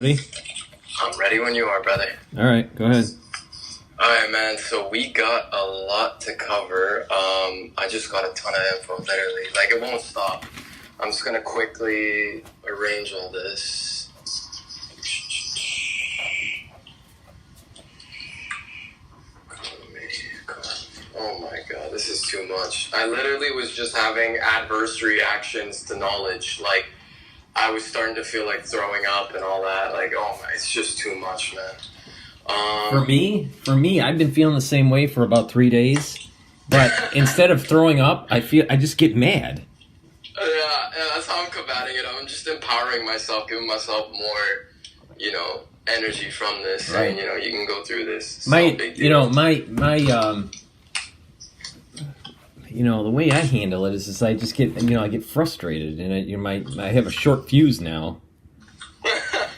Ready? I'm ready when you are, brother. All right, go ahead. All right, man. So we got a lot to cover. I just got a ton of info, literally. Like, it won't stop. I'm just going to quickly arrange all this. Oh my god, this is too much. I literally was just having adverse reactions to knowledge. Like, I was starting to feel like throwing up and all that. Like, oh my, it's just too much, man. For me, I've been feeling the same way for about 3 days. But instead of throwing up, I just get mad. Yeah, that's how I'm combating it. I'm just empowering myself, giving myself more, energy from this. Right. Saying, you can go through this. It's My, no big deal. The way I handle it is I just get, I get frustrated, and I have a short fuse now. I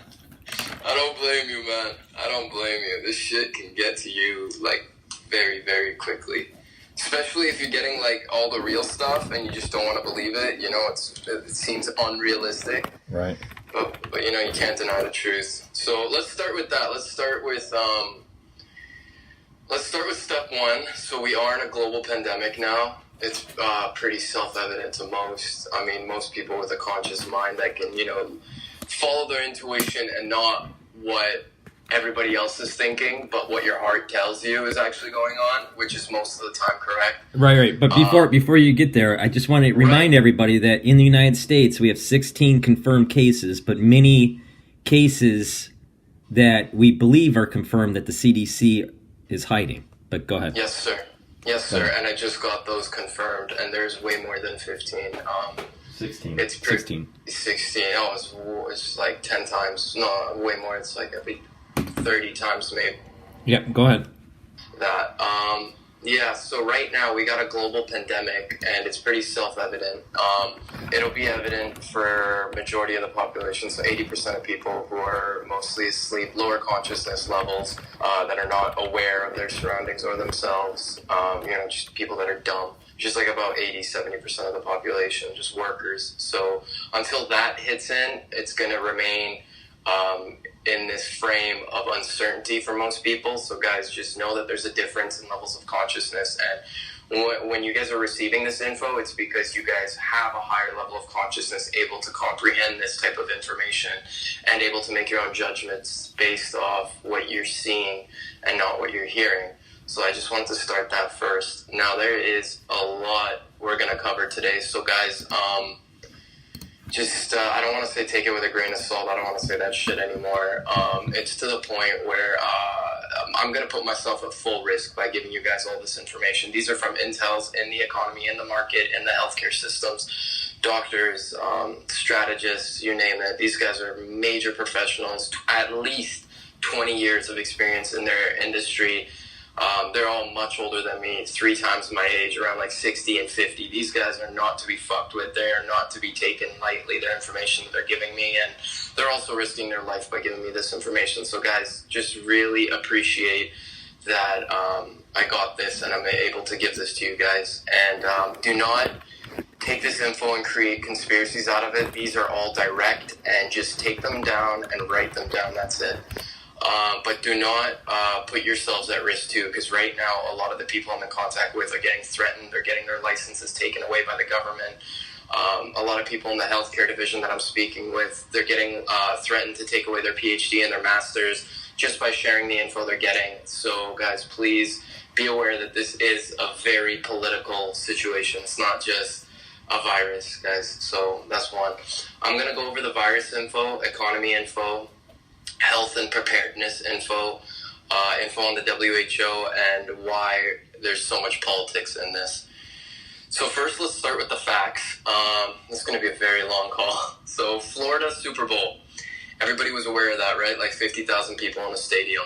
don't blame you, man. I don't blame you. This shit can get to you, like, very, very quickly. Especially if you're getting, like, all the real stuff and you just don't want to believe it. It seems unrealistic. Right. But you can't deny the truth. So let's start with that. Let's start with step one. So we are in a global pandemic now. It's pretty self-evident to most. I mean, most people with a conscious mind that can, follow their intuition and not what everybody else is thinking, but what your heart tells you is actually going on, which is most of the time correct. Right. But before you get there, I just want to remind everybody that in the United States, we have 16 confirmed cases, but many cases that we believe are confirmed that the CDC is hiding. But go ahead. Yes, sir. Yes, sir. And I just got those confirmed, and there's way more than 15. 16. It's 16. 16. Oh, it's like 10 times. No, way more. It's like every 30 times maybe. Yeah, go ahead. That. Yeah, so right now we got a global pandemic, and it's pretty self-evident. It'll be evident for majority of the population, so 80% of people who are mostly asleep, lower consciousness levels, that are not aware of their surroundings or themselves, just people that are dumb. Just like about 70% of the population, just workers. So until that hits in, it's going to remain in this frame of uncertainty for most people. So guys, just know that there's a difference in levels of consciousness, and when you guys are receiving this info, it's because you guys have a higher level of consciousness, able to comprehend this type of information and able to make your own judgments based off what you're seeing and not what you're hearing. So I just wanted to start that first. Now, there is a lot we're going to cover today. So guys, I don't want to say take it with a grain of salt. I don't want to say that shit anymore. It's to the point where I'm going to put myself at full risk by giving you guys all this information. These are from intels in the economy, in the market, in the healthcare systems, doctors, strategists, you name it. These guys are major professionals, at least 20 years of experience in their industry. They're all much older than me, 3 times my age, around like 60 and 50. These guys are not to be fucked with. They are not to be taken lightly, their information that they're giving me. And they're also risking their life by giving me this information. So guys, just really appreciate that I got this and I'm able to give this to you guys. And do not take this info and create conspiracies out of it. These are all direct, and just take them down and write them down. That's it. But do not put yourselves at risk too, because right now a lot of the people I'm in contact with are getting threatened. They're getting their licenses taken away by the government. A lot of people in the healthcare division that I'm speaking with, they're getting threatened to take away their PhD and their masters just by sharing the info they're getting. So guys, please be aware that this is a very political situation. It's not just a virus, guys. So that's one. I'm going to go over the virus info, economy info, health and preparedness info, info on the WHO, and why there's so much politics in this. So first, let's start with the facts. This is going to be a very long call. So Florida Super Bowl. Everybody was aware of that, right? Like 50,000 people in the stadium.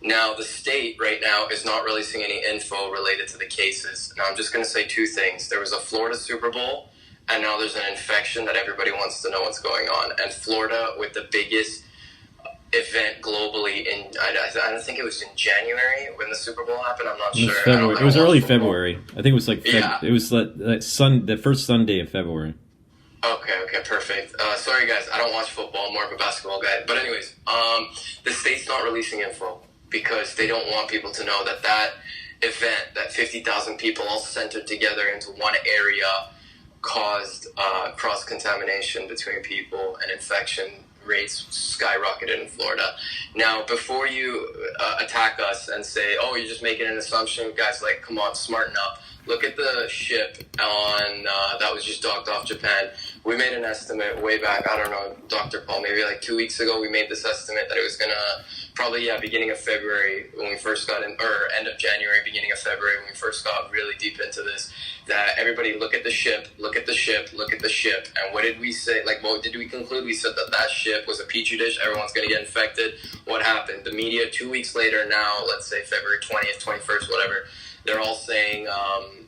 Now, the state right now is not releasing any info related to the cases. Now, I'm just going to say 2 things. There was a Florida Super Bowl, and now there's an infection that everybody wants to know what's going on. And Florida, with the biggest event globally I don't think it was in January when the Super Bowl happened. I'm not sure. February. It was early February. I think it was like the first Sunday of February. Okay, perfect. Sorry, guys, I don't watch football. I'm more of a basketball guy. But anyways, the state's not releasing info because they don't want people to know that event, that 50,000 people all centered together into one area, caused cross-contamination between people, and infection rates skyrocketed in Florida. Now, before you attack us and say, oh, you're just making an assumption, guys, like, come on, smarten up. Look at the ship on that was just docked off Japan. We made an estimate way back, I don't know, Dr. Paul, maybe like 2 weeks ago, we made this estimate that it was going to probably, beginning of February when we first got in, or end of January, beginning of February when we first got really deep into this, that everybody look at the ship, look at the ship, look at the ship. And what did we say? Like, what did we conclude? We said that ship was a petri dish. Everyone's going to get infected. What happened? The media 2 weeks later now, let's say February 20th, 21st, whatever, they're all saying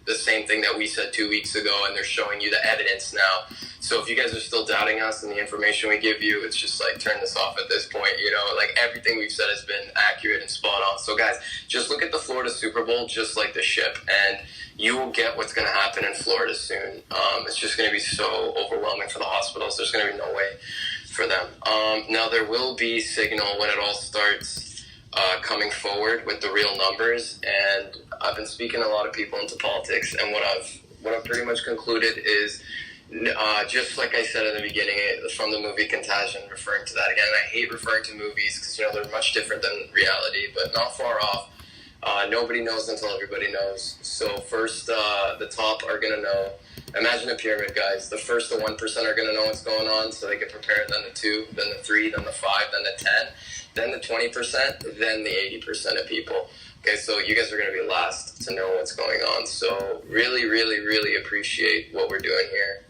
the same thing that we said 2 weeks ago, and they're showing you the evidence now. So if you guys are still doubting us and the information we give you, it's just like, turn this off at this point. Like, everything we've said has been accurate and spot on. So guys, just look at the Florida Super Bowl just like the ship, and you will get what's going to happen in Florida soon. It's just going to be so overwhelming for the hospitals. There's going to be no way for them. Now, there will be signal when it all starts coming forward with the real numbers, and I've been speaking to a lot of people into politics, and what I've pretty much concluded is, just like I said in the beginning, from the movie Contagion, referring to that again, and I hate referring to movies because they're much different than reality, but not far off. Nobody knows until everybody knows. So first, the top are going to know. Imagine a pyramid, guys. The first, the 1% are going to know what's going on, so they can prepare. Then the 2, then the 3, then the 5, then the 10, then the 20%, then the 80% of people. Okay, so you guys are going to be last to know what's going on. So really, really, really appreciate what we're doing here.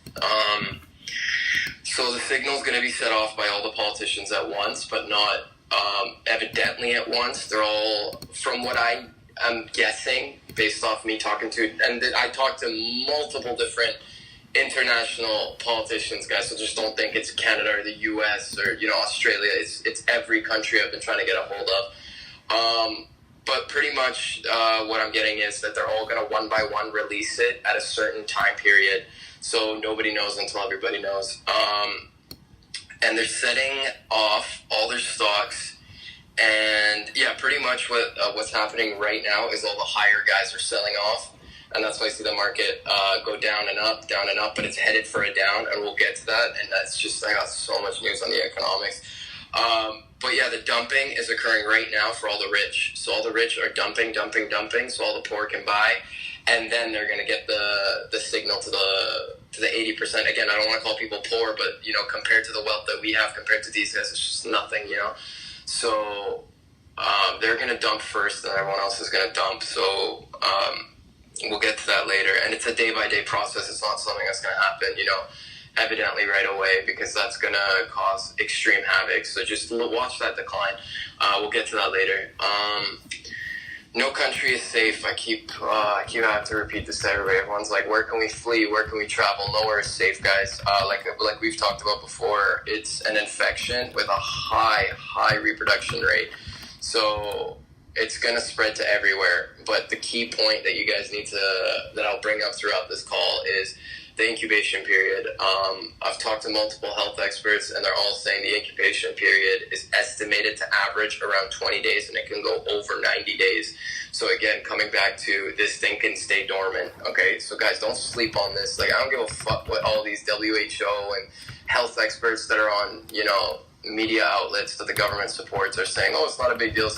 So the signal's going to be set off by all the politicians at once, but not evidently at once. They're all, from what I am guessing, based off me talking to, and I talked to multiple different international politicians, guys, so just don't think it's Canada or the US or, Australia. It's every country I've been trying to get a hold of. But pretty much what I'm getting is that they're all going to one by one release it at a certain time period, so nobody knows until everybody knows. And they're setting off all their stocks. And pretty much what's happening right now is all the higher guys are selling off, and that's why I see the market go down and up, but it's headed for a down, and we'll get to that. And that's just, I got so much news on the economics. But the dumping is occurring right now for all the rich. So all the rich are dumping, so all the poor can buy, and then they're going to get the signal to the 80%. Again, I don't want to call people poor, but compared to the wealth that we have, compared to these guys, it's just nothing. So they're going to dump first, and everyone else is going to dump. So we'll get to that later. And it's a day-by-day process. It's not something that's going to happen, evidently right away, because that's going to cause extreme havoc. So just watch that decline. We'll get to that later. No country is safe. I keep having to repeat this to everybody. Everyone's like, where can we flee? Where can we travel? Nowhere is safe, guys. Like we've talked about before, it's an infection with a high reproduction rate. So it's going to spread to everywhere. But the key point that you guys that I'll bring up throughout this call is the incubation period. I've talked to multiple health experts, and they're all saying the incubation period is estimated to average around 20 days, and it can go over 90 days. So again, coming back to this thing can stay dormant. Okay, so guys, don't sleep on this. Like, I don't give a fuck what all these WHO and health experts that are on, media outlets that the government supports are saying, oh, it's not a big deal,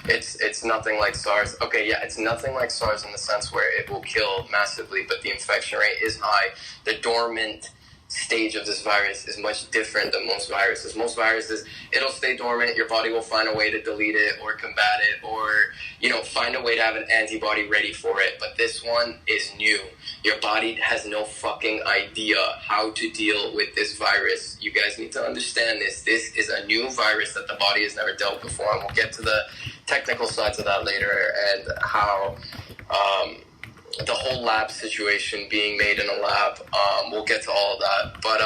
it's nothing like SARS. Okay, it's nothing like SARS in the sense where it will kill massively, but the infection rate is high. The dormant stage of this virus is much different than most viruses. Most viruses, it'll stay dormant, your body will find a way to delete it or combat it, or find a way to have an antibody ready for it. But this one is new. Your body has no fucking idea how to deal with this virus. You guys need to understand this. This is a new virus that the body has never dealt before, and we'll get to the technical sides of that later, and how the whole lab situation being made in a lab. We'll get to all of that. But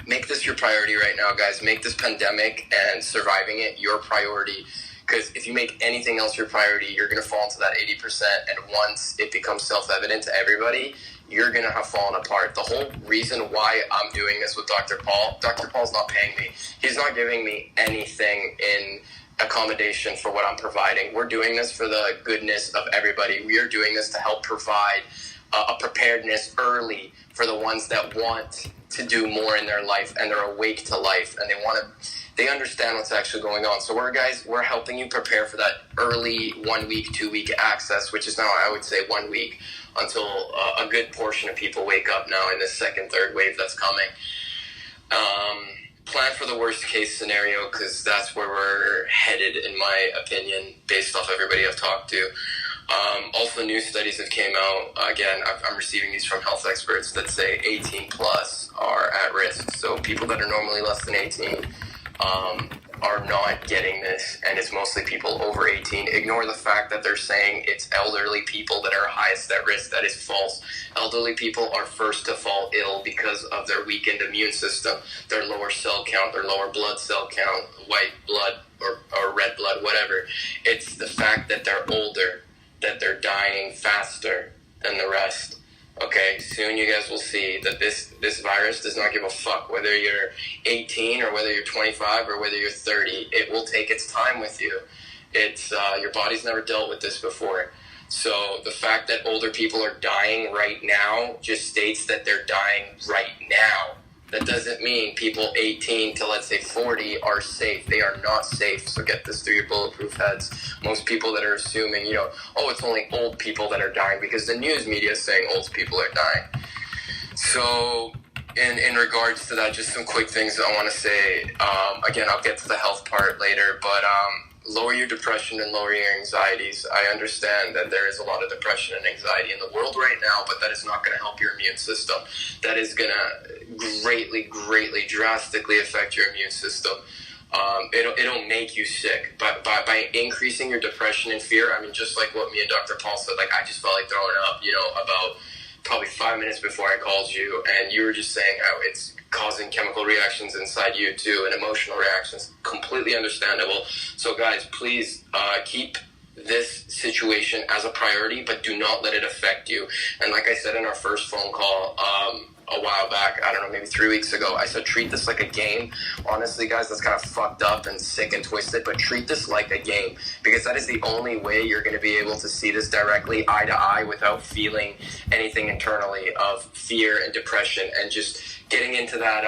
make this your priority right now, guys. Make this pandemic and surviving it your priority. Because if you make anything else your priority, you're going to fall into that 80%. And once it becomes self-evident to everybody, you're going to have fallen apart. The whole reason why I'm doing this with Dr. Paul's not paying me. He's not giving me anything in accommodation for what I'm providing. We're doing this for the goodness of everybody. We are doing this to help provide a preparedness early for the ones that want to do more in their life and they're awake to life and they understand what's actually going on. So we're helping you prepare for that early 1 week, 2 week access, which is now, I would say, 1 week until a good portion of people wake up now in this second, third wave that's coming. Plan for the worst case scenario, because that's where we're headed, in my opinion, based off everybody I've talked to. Also, new studies have came out. Again, I'm receiving these from health experts that say 18 plus are at risk. So people that are normally less than 18 are not getting this, and it's mostly people over 18. Ignore the fact that they're saying it's elderly people that are highest at risk. That is false. Elderly people are first to fall ill because of their weakened immune system, their lower cell count, their lower blood cell count, white blood or red blood, whatever. It's the fact that they're older, that they're dying faster than the rest. Okay, soon you guys will see that this virus does not give a fuck whether you're 18 or whether you're 25 or whether you're 30. It will take its time with you. It's your body's never dealt with this before. So the fact that older people are dying right now just states that they're dying right now. That doesn't mean people 18 to, let's say, 40 are safe. They are not safe. So get this through your bulletproof heads. Most people that are assuming, oh, it's only old people that are dying because the news media is saying old people are dying. So in regards to that, just some quick things I want to say. Again, I'll get to the health part later, but lower your depression and lower your anxieties. I understand that there is a lot of depression and anxiety in the world right now, but that is not going to help your immune system. That is going to greatly, drastically affect your immune system. It'll make you sick. But by increasing your depression and fear, I mean, just like what me and Dr. Paul said, like I just felt like throwing up, about probably 5 minutes before I called you, and you were just saying how it's causing chemical reactions inside you too, and emotional reactions. Completely understandable. So guys, please keep this situation as a priority, but do not let it affect you. And like I said in our first phone call a while back, I don't know, maybe 3 weeks ago, I said treat this like a game. Honestly, guys, that's kind of fucked up and sick and twisted, but treat this like a game, because that is the only way you're going to be able to see this directly eye to eye without feeling anything internally of fear and depression and just getting into that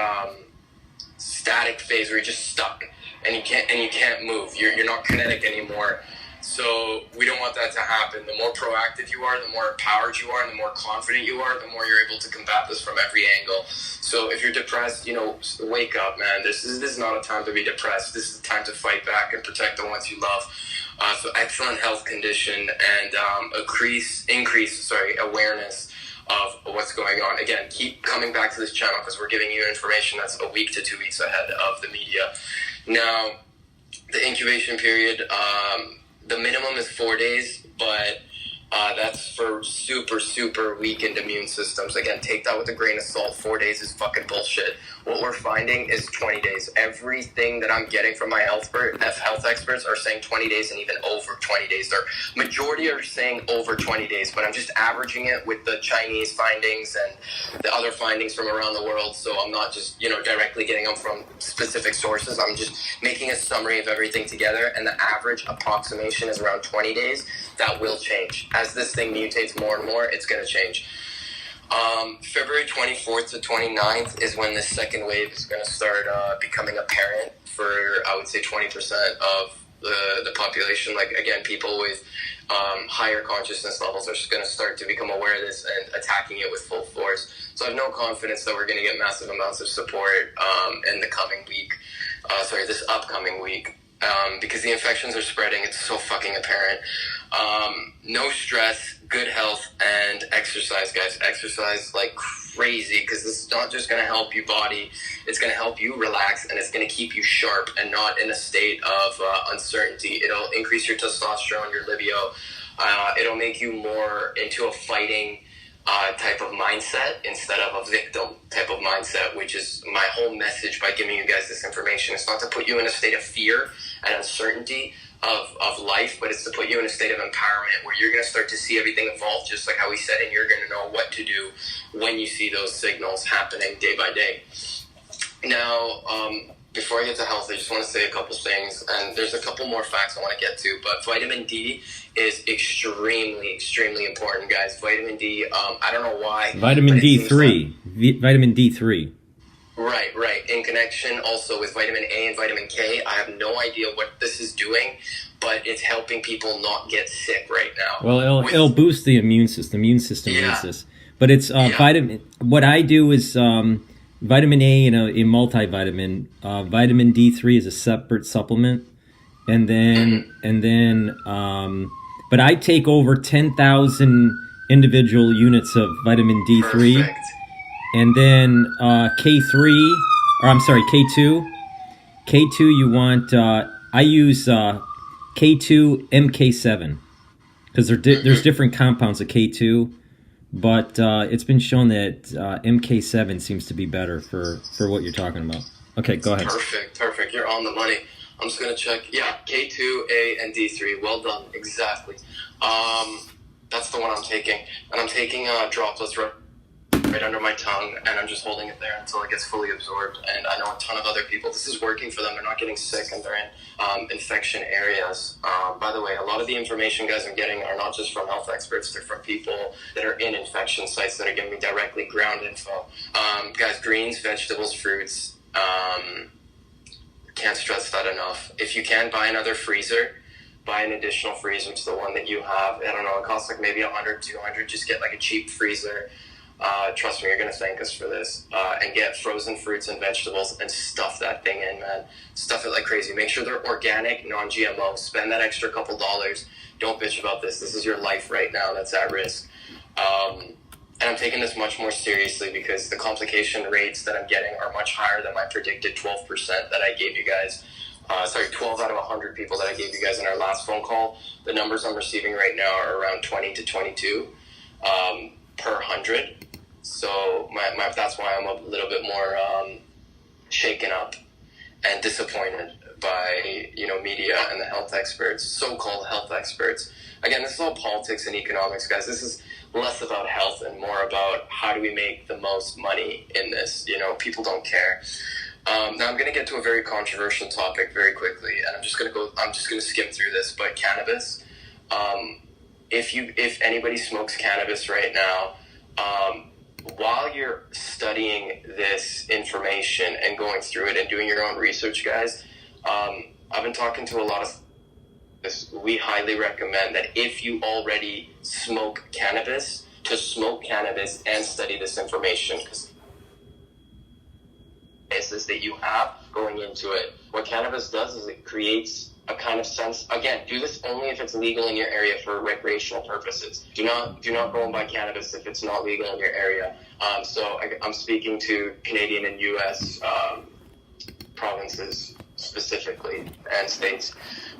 static phase where you're just stuck and you can't move. You're not kinetic anymore. So we don't want that to happen. The more proactive you are, the more empowered you are, and the more confident you are, the more you're able to combat this from every angle. So if you're depressed, wake up, man. This is not a time to be depressed. This is a time to fight back and protect the ones you love. So excellent health condition and increase awareness of what's going on. Again, keep coming back to this channel because we're giving you information that's a week to 2 weeks ahead of the media. Now, the incubation period, the minimum is 4 days, but that's for super weakened immune systems. Again, take that with a grain of salt. 4 days is fucking bullshit. What we're finding is 20 days. Everything that I'm getting from my health experts are saying 20 days and even over 20 days. Their majority are saying over 20 days, but I'm just averaging it with the Chinese findings and the other findings from around the world. So I'm not just, directly getting them from specific sources. I'm just making a summary of everything together, and the average approximation is around 20 days. That will change. As this thing mutates more and more, it's going to change. February 24th to 29th is when this second wave is going to start becoming apparent for, I would say, 20% of the population. Like, again, people with higher consciousness levels are going to start to become aware of this and attacking it with full force. So I have no confidence that we're going to get massive amounts of support in the coming week. This upcoming week. Because the infections are spreading. It's so fucking apparent. No stress, good health, and exercise, guys. Exercise like crazy, because this is not just going to help your body. It's going to help you relax, and it's going to keep you sharp and not in a state of uncertainty. It'll increase your testosterone, your libido. It'll make you more into a fighting type of mindset instead of a victim type of mindset, which is my whole message by giving you guys this information. It's not to put you in a state of fear and uncertainty, of life, but it's to put you in a state of empowerment where you're going to start to see everything evolve, just like how we said, and you're going to know what to do when you see those signals happening day by day. Now, before I get to health, I just want to say a couple things, and there's a couple more facts I want to get to, but vitamin D is extremely, extremely important, guys. Vitamin D, I don't know why. Vitamin D3. Vitamin D3. Right. In connection also with vitamin A and vitamin K, I have no idea what this is doing, but it's helping people not get sick right now. Well, it'll boost the immune system. Needs this. But it's vitamin. What I do is vitamin A in a multivitamin. Vitamin D3 is a separate supplement, and then but I take over 10,000 individual units of vitamin D3. Perfect. And then K2. K2 you want, I use K2 MK7 because there's different compounds of K2, but it's been shown that MK7 seems to be better for what you're talking about. Okay, go ahead. Perfect. You're on the money. I'm just going to check. Yeah, K2, A, and D3. Well done. Exactly. That's the one I'm taking. And I'm taking droplets right under my tongue, and I'm just holding it there until it gets fully absorbed. And I know a ton of other people, this is working for them. They're not getting sick, and they're in infection areas. By the way, a lot of the information, guys, I'm getting are not just from health experts. They're from people that are in infection sites that are giving me directly ground info. Guys, greens, vegetables, fruits. Can't stress that enough. If you can, buy another freezer. Buy an additional freezer to the one that you have. I don't know, it costs like maybe $100, $200. Just get like a cheap freezer. Trust me, you're going to thank us for this. And get frozen fruits and vegetables and stuff that thing in, man. Stuff it like crazy. Make sure they're organic, non-GMO. Spend that extra couple dollars. Don't bitch about this. This is your life right now that's at risk. And I'm taking this much more seriously because the complication rates that I'm getting are much higher than my predicted 12% that I gave you guys. 12 out of 100 people that I gave you guys in our last phone call. The numbers I'm receiving right now are around 20 to 22 per 100. So that's why I'm a little bit more shaken up and disappointed by media and the health experts, so-called health experts. Again, this is all politics and economics, guys. This is less about health and more about how do we make the most money in this. People don't care. Now I'm going to get to a very controversial topic very quickly, and I'm just going to skim through this. But cannabis, if anybody smokes cannabis right now, while you're studying this information and going through it and doing your own research, guys, I've been talking to a lot of this. We highly recommend that if you already smoke cannabis, to smoke cannabis and study this information, because biases that you have going into it. What cannabis does is it creates a kind of sense. Again, do this only if it's legal in your area for recreational purposes. Do not go and buy cannabis if it's not legal in your area. So I'm speaking to Canadian and U.S. Provinces specifically and states.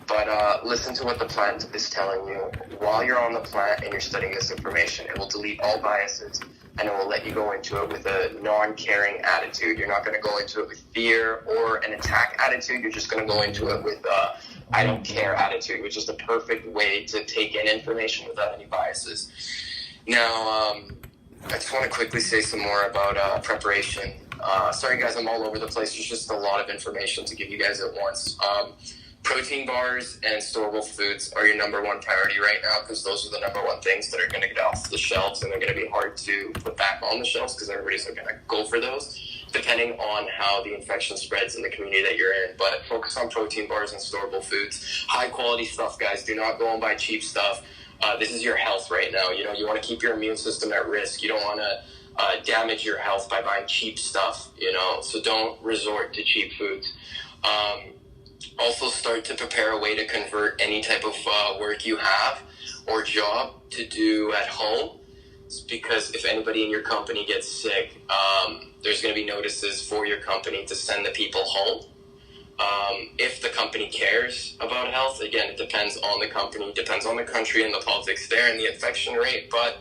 But listen to what the plant is telling you. While you're on the plant and you're studying this information, it will delete all biases and it will let you go into it with a non-caring attitude. You're not going to go into it with fear or an attack attitude. You're just going to go into it with I don't care attitude, which is the perfect way to take in information without any biases. Now, I just want to quickly say some more about preparation. Sorry, guys, I'm all over the place. There's just a lot of information to give you guys at once. Protein bars and storable foods are your number one priority right now because those are the number one things that are going to get off the shelves, and they're going to be hard to put back on the shelves because everybody's going to go for those, depending on how the infection spreads in the community that you're in. But focus on protein bars and storable foods. High quality stuff, guys. Do not go and buy cheap stuff. This is your health right now. You want to keep your immune system at risk. You don't want to damage your health by buying cheap stuff, so don't resort to cheap foods. Also start to prepare a way to convert any type of work you have or job to do at home, because if anybody in your company gets sick, there's going to be notices for your company to send the people home. If the company cares about health, again, it depends on the company, depends on the country and the politics there and the infection rate, but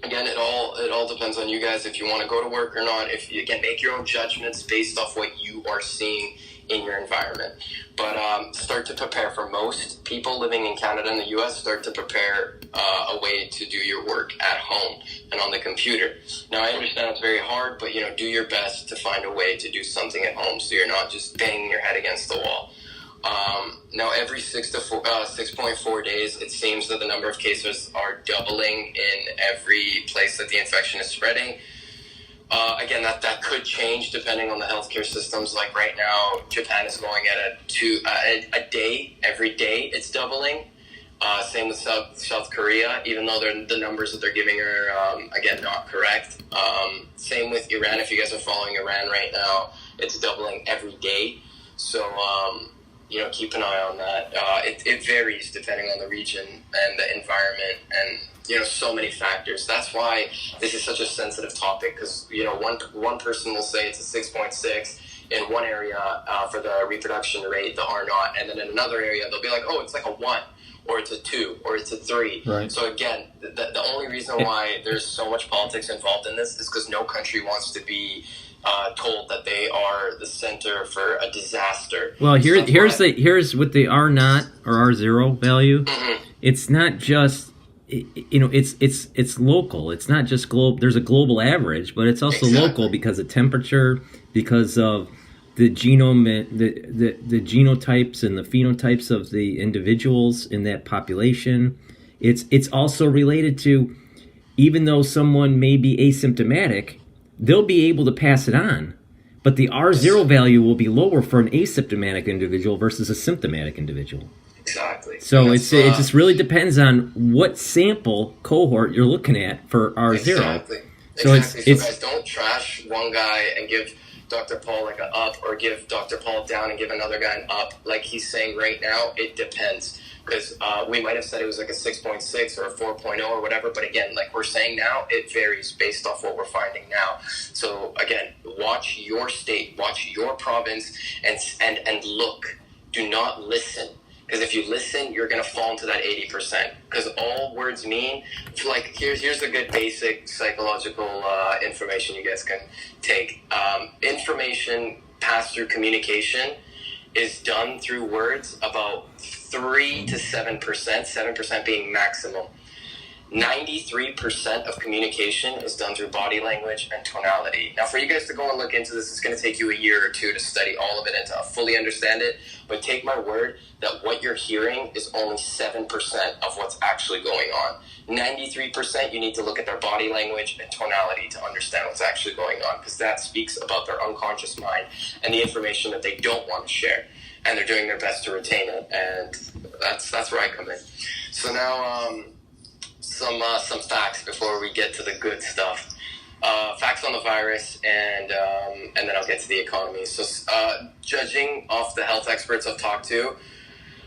again, it all depends on you guys if you want to go to work or not. If you, again, make your own judgments based off what you are seeing in your environment. But start to prepare. For most people living in Canada and the US, start to prepare a way to do your work at home and on the computer. Now, I understand it's very hard, but do your best to find a way to do something at home so you're not just banging your head against the wall. Now, every 6.4 days, it seems that the number of cases are doubling in every place that the infection is spreading. Again, that could change depending on the healthcare systems. Like right now, Japan is going at a day. Every day it's doubling. Same with South Korea, even though the numbers that they're giving are, again, not correct. Same with Iran. If you guys are following Iran right now, it's doubling every day. So, keep an eye on that. It varies depending on the region and the environment and, so many factors. That's why this is such a sensitive topic, because, one person will say it's a 6.6 in one area for the reproduction rate, the R naught, and then in another area, they'll be like, oh, it's like a 1, or it's a 2, or it's a 3. Right. So again, the only reason why there's so much politics involved in this is because no country wants to be told that they are the center for a disaster. Well, here's with the R naught or R0 value. Mm-hmm. It's not just it's local. It's not just global. There's a global average, but it's also local because of temperature, because of the genome, the genotypes and the phenotypes of the individuals in that population. It's also related to, even though someone may be asymptomatic, they'll be able to pass it on, but the R0 value will be lower for an asymptomatic individual versus a symptomatic individual. Exactly. So it just really depends on what sample cohort you're looking at for R0. Exactly. So exactly. So guys, don't trash one guy and give Dr. Paul like an up, or give Dr. Paul down and give another guy an up. Like he's saying right now, it depends. Because we might have said it was like a 6.6 or a 4.0 or whatever, but again, like we're saying now, it varies based off what we're finding now. So again, watch your state, watch your province, and look. Do not listen. Because if you listen, you're going to fall into that 80%. Because all words mean, like, here's a good basic psychological information you guys can take. Information passed through communication is done through words about 3 to 7%, 7% being maximum. 93% of communication is done through body language and tonality. Now, for you guys to go and look into this, it's going to take you a year or two to study all of it and to fully understand it. But take my word that what you're hearing is only 7% of what's actually going on. 93%, you need to look at their body language and tonality to understand what's actually going on, because that speaks about their unconscious mind and the information that they don't want to share. And they're doing their best to retain it. And that's where I come in. So now, some facts before we get to the good stuff. Facts on the virus, and then I'll get to the economy. So, judging off the health experts I've talked to,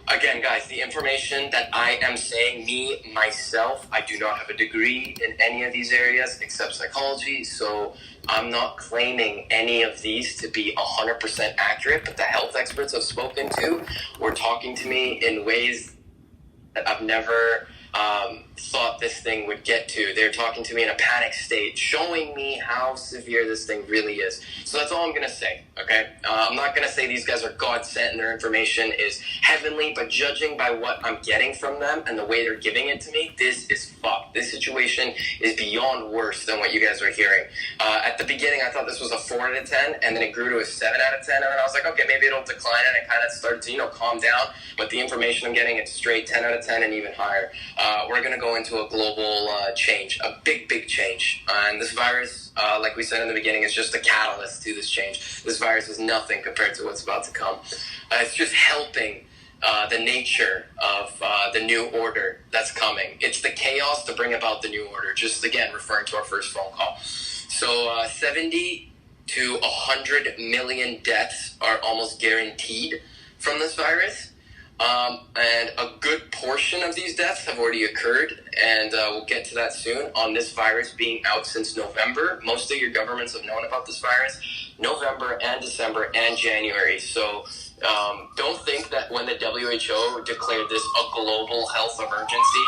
again, guys, the information that I am saying, myself, I do not have a degree in any of these areas except psychology, so I'm not claiming any of these to be 100% accurate, but the health experts I've spoken to were talking to me in ways that I've never thought this thing would get to. They're talking to me in a panic state, showing me how severe this thing really is. So that's all I'm going to say, okay? I'm not going to say these guys are God-sent and their information is heavenly, but judging by what I'm getting from them and the way they're giving it to me, this is fucked. This situation is beyond worse than what you guys are hearing. At the beginning, I thought this was a 4 out of 10, and then it grew to a 7 out of 10, and then I was like, okay, maybe it'll decline, and it kind of started to, calm down, but the information I'm getting, it's straight 10 out of 10 and even higher. We're going to go into a global change, a big, big change. And this virus, like we said in the beginning, is just a catalyst to this change. This virus is nothing compared to what's about to come. It's just helping the nature of the new order that's coming. It's the chaos to bring about the new order, just again, referring to our first phone call. So 70 to 100 million deaths are almost guaranteed from this virus. And a good portion of these deaths have already occurred, and we'll get to that soon, on this virus being out since November. Most of your governments have known about this virus November and December and January. So don't think that when the WHO declared this a global health emergency,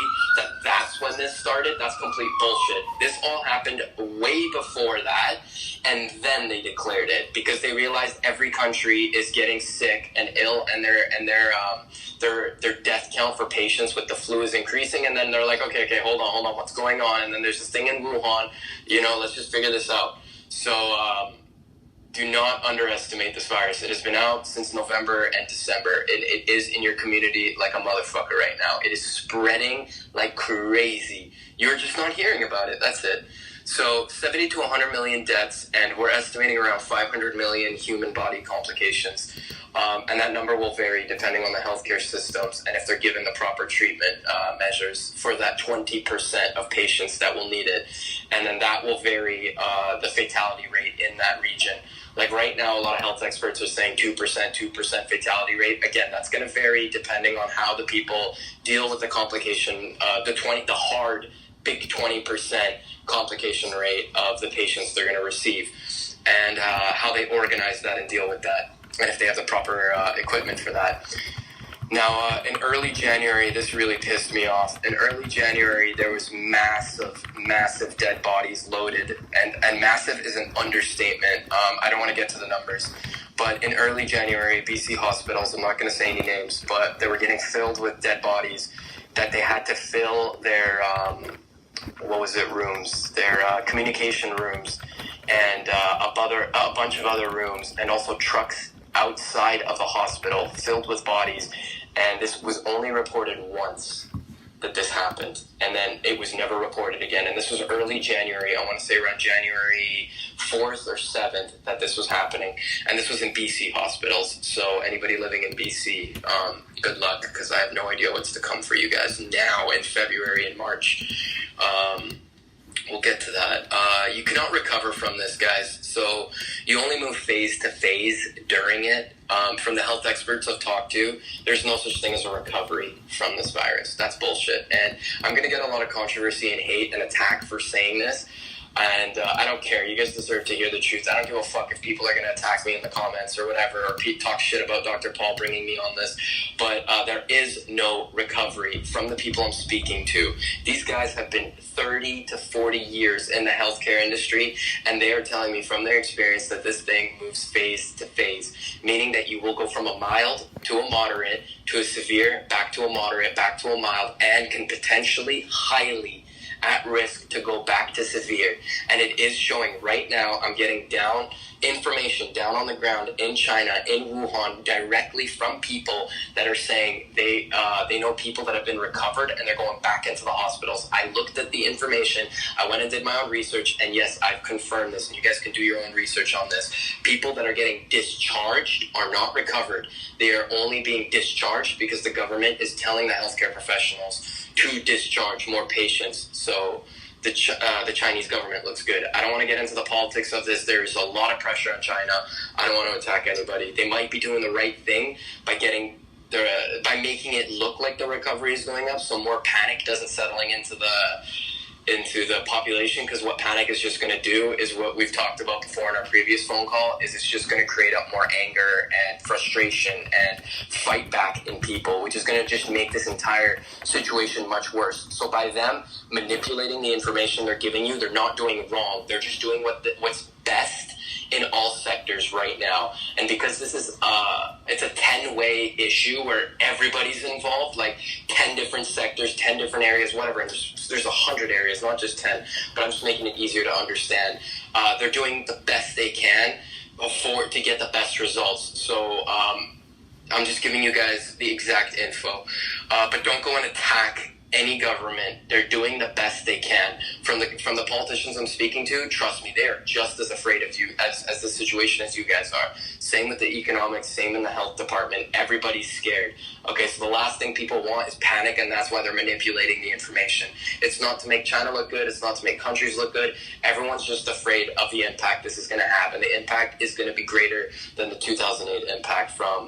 that's when this started, that's complete bullshit. This all happened way before that, and then they declared it because they realized every country is getting sick and ill, and their death count for patients with the flu is increasing, and then they're like, okay, hold on, what's going on? And then there's this thing in Wuhan, let's just figure this out. So, do not underestimate this virus. It has been out since November and December. It is in your community like a motherfucker right now. It is spreading like crazy. You're just not hearing about it. That's it. So 70 to 100 million deaths, and we're estimating around 500 million human body complications. And that number will vary depending on the healthcare systems and if they're given the proper treatment measures for that 20% of patients that will need it. And then that will vary the fatality rate in that region. Like right now, a lot of health experts are saying 2% fatality rate. Again, that's going to vary depending on how the people deal with the complication, the hard, big 20% complication rate of the patients they're going to receive, and how they organize that and deal with that, and if they have the proper equipment for that. Now, in early January, this really pissed me off. In early January, there was massive dead bodies loaded, and massive is an understatement. I don't want to get to the numbers, but in early January, BC hospitals, I'm not going to say any names, but they were getting filled with dead bodies that they had to fill their, rooms, their communication rooms, and a bunch of other rooms, and also trucks outside of the hospital filled with bodies. And this was only reported once that this happened, and then it was never reported again. And this was early January. I want to say around January 4th or 7th that this was happening, and this was in BC hospitals. So anybody living in BC, good luck, because I have no idea what's to come for you guys now in February and March. We'll get to that. You cannot recover from this, guys. So you only move phase to phase during it. From the health experts I've talked to, there's no such thing as a recovery from this virus. That's bullshit. And I'm going to get a lot of controversy and hate and attack for saying this. And I don't care. You guys deserve to hear the truth. I don't give a fuck if people are going to attack me in the comments or whatever, or talk shit about Dr. Paul bringing me on this. But there is no recovery from the people I'm speaking to. These guys have been 30 to 40 years in the healthcare industry, and they are telling me from their experience that this thing moves phase to phase, meaning that you will go from a mild to a moderate to a severe, back to a moderate, back to a mild, and can potentially highly at risk to go back to severe. And it is showing right now. I'm getting information down on the ground in China, in Wuhan, directly from people that are saying they know people that have been recovered and they're going back into the hospitals. I looked at the information, I went and did my own research, and yes, I've confirmed this, and you guys can do your own research on this. People that are getting discharged are not recovered. They are only being discharged because the government is telling the healthcare professionals to discharge more patients. So the Chinese government looks good. I don't want to get into the politics of this. There's a lot of pressure on China. I don't want to attack anybody. They might be doing the right thing by making it look like the recovery is going up, so more panic doesn't settling into the population, because what panic is just going to do is what we've talked about before in our previous phone call, is it's just going to create up more anger and frustration and fight back in people, which is going to just make this entire situation much worse. So by them manipulating the information they're giving you, they're not doing wrong. They're just doing what's best in all sectors right now. And because this is it's a 10-way issue where everybody's involved, like 10 different sectors, 10 different areas, whatever, and there's 100 areas, not just 10, but I'm just making it easier to understand. They're doing the best they can to get the best results. So I'm just giving you guys the exact info, but don't go and attack any government. They're doing the best they can. From the politicians I'm speaking to, trust me, they are just as afraid of you as the situation as you guys are. Same with the economics, same in the health department. Everybody's scared. Okay, so the last thing people want is panic, and that's why they're manipulating the information. It's not to make China look good. It's not to make countries look good. Everyone's just afraid of the impact this is going to have, and the impact is going to be greater than the 2008 impact from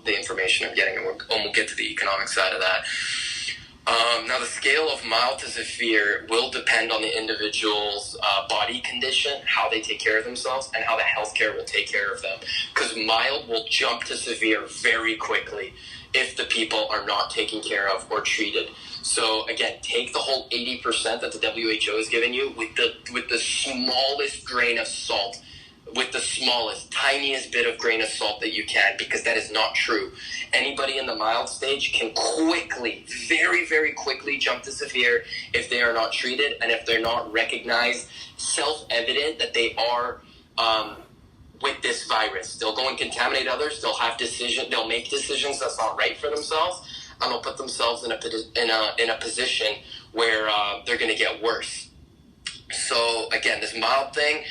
the information I'm getting, and we'll get to the economic side of that. Now, the scale of mild to severe will depend on the individual's body condition, how they take care of themselves, and how the healthcare will take care of them. Because mild will jump to severe very quickly if the people are not taken care of or treated. So again, take the whole 80% that the WHO is giving you with the smallest grain of salt, with the smallest, tiniest bit of grain of salt that you can, because that is not true. Anybody in the mild stage can quickly, very, very quickly jump to severe if they are not treated and if they're not recognized, self-evident that they are with this virus. They'll go and contaminate others. They'll make decisions that's not right for themselves, and they'll put themselves in a position where they're going to get worse. So again, this mild thing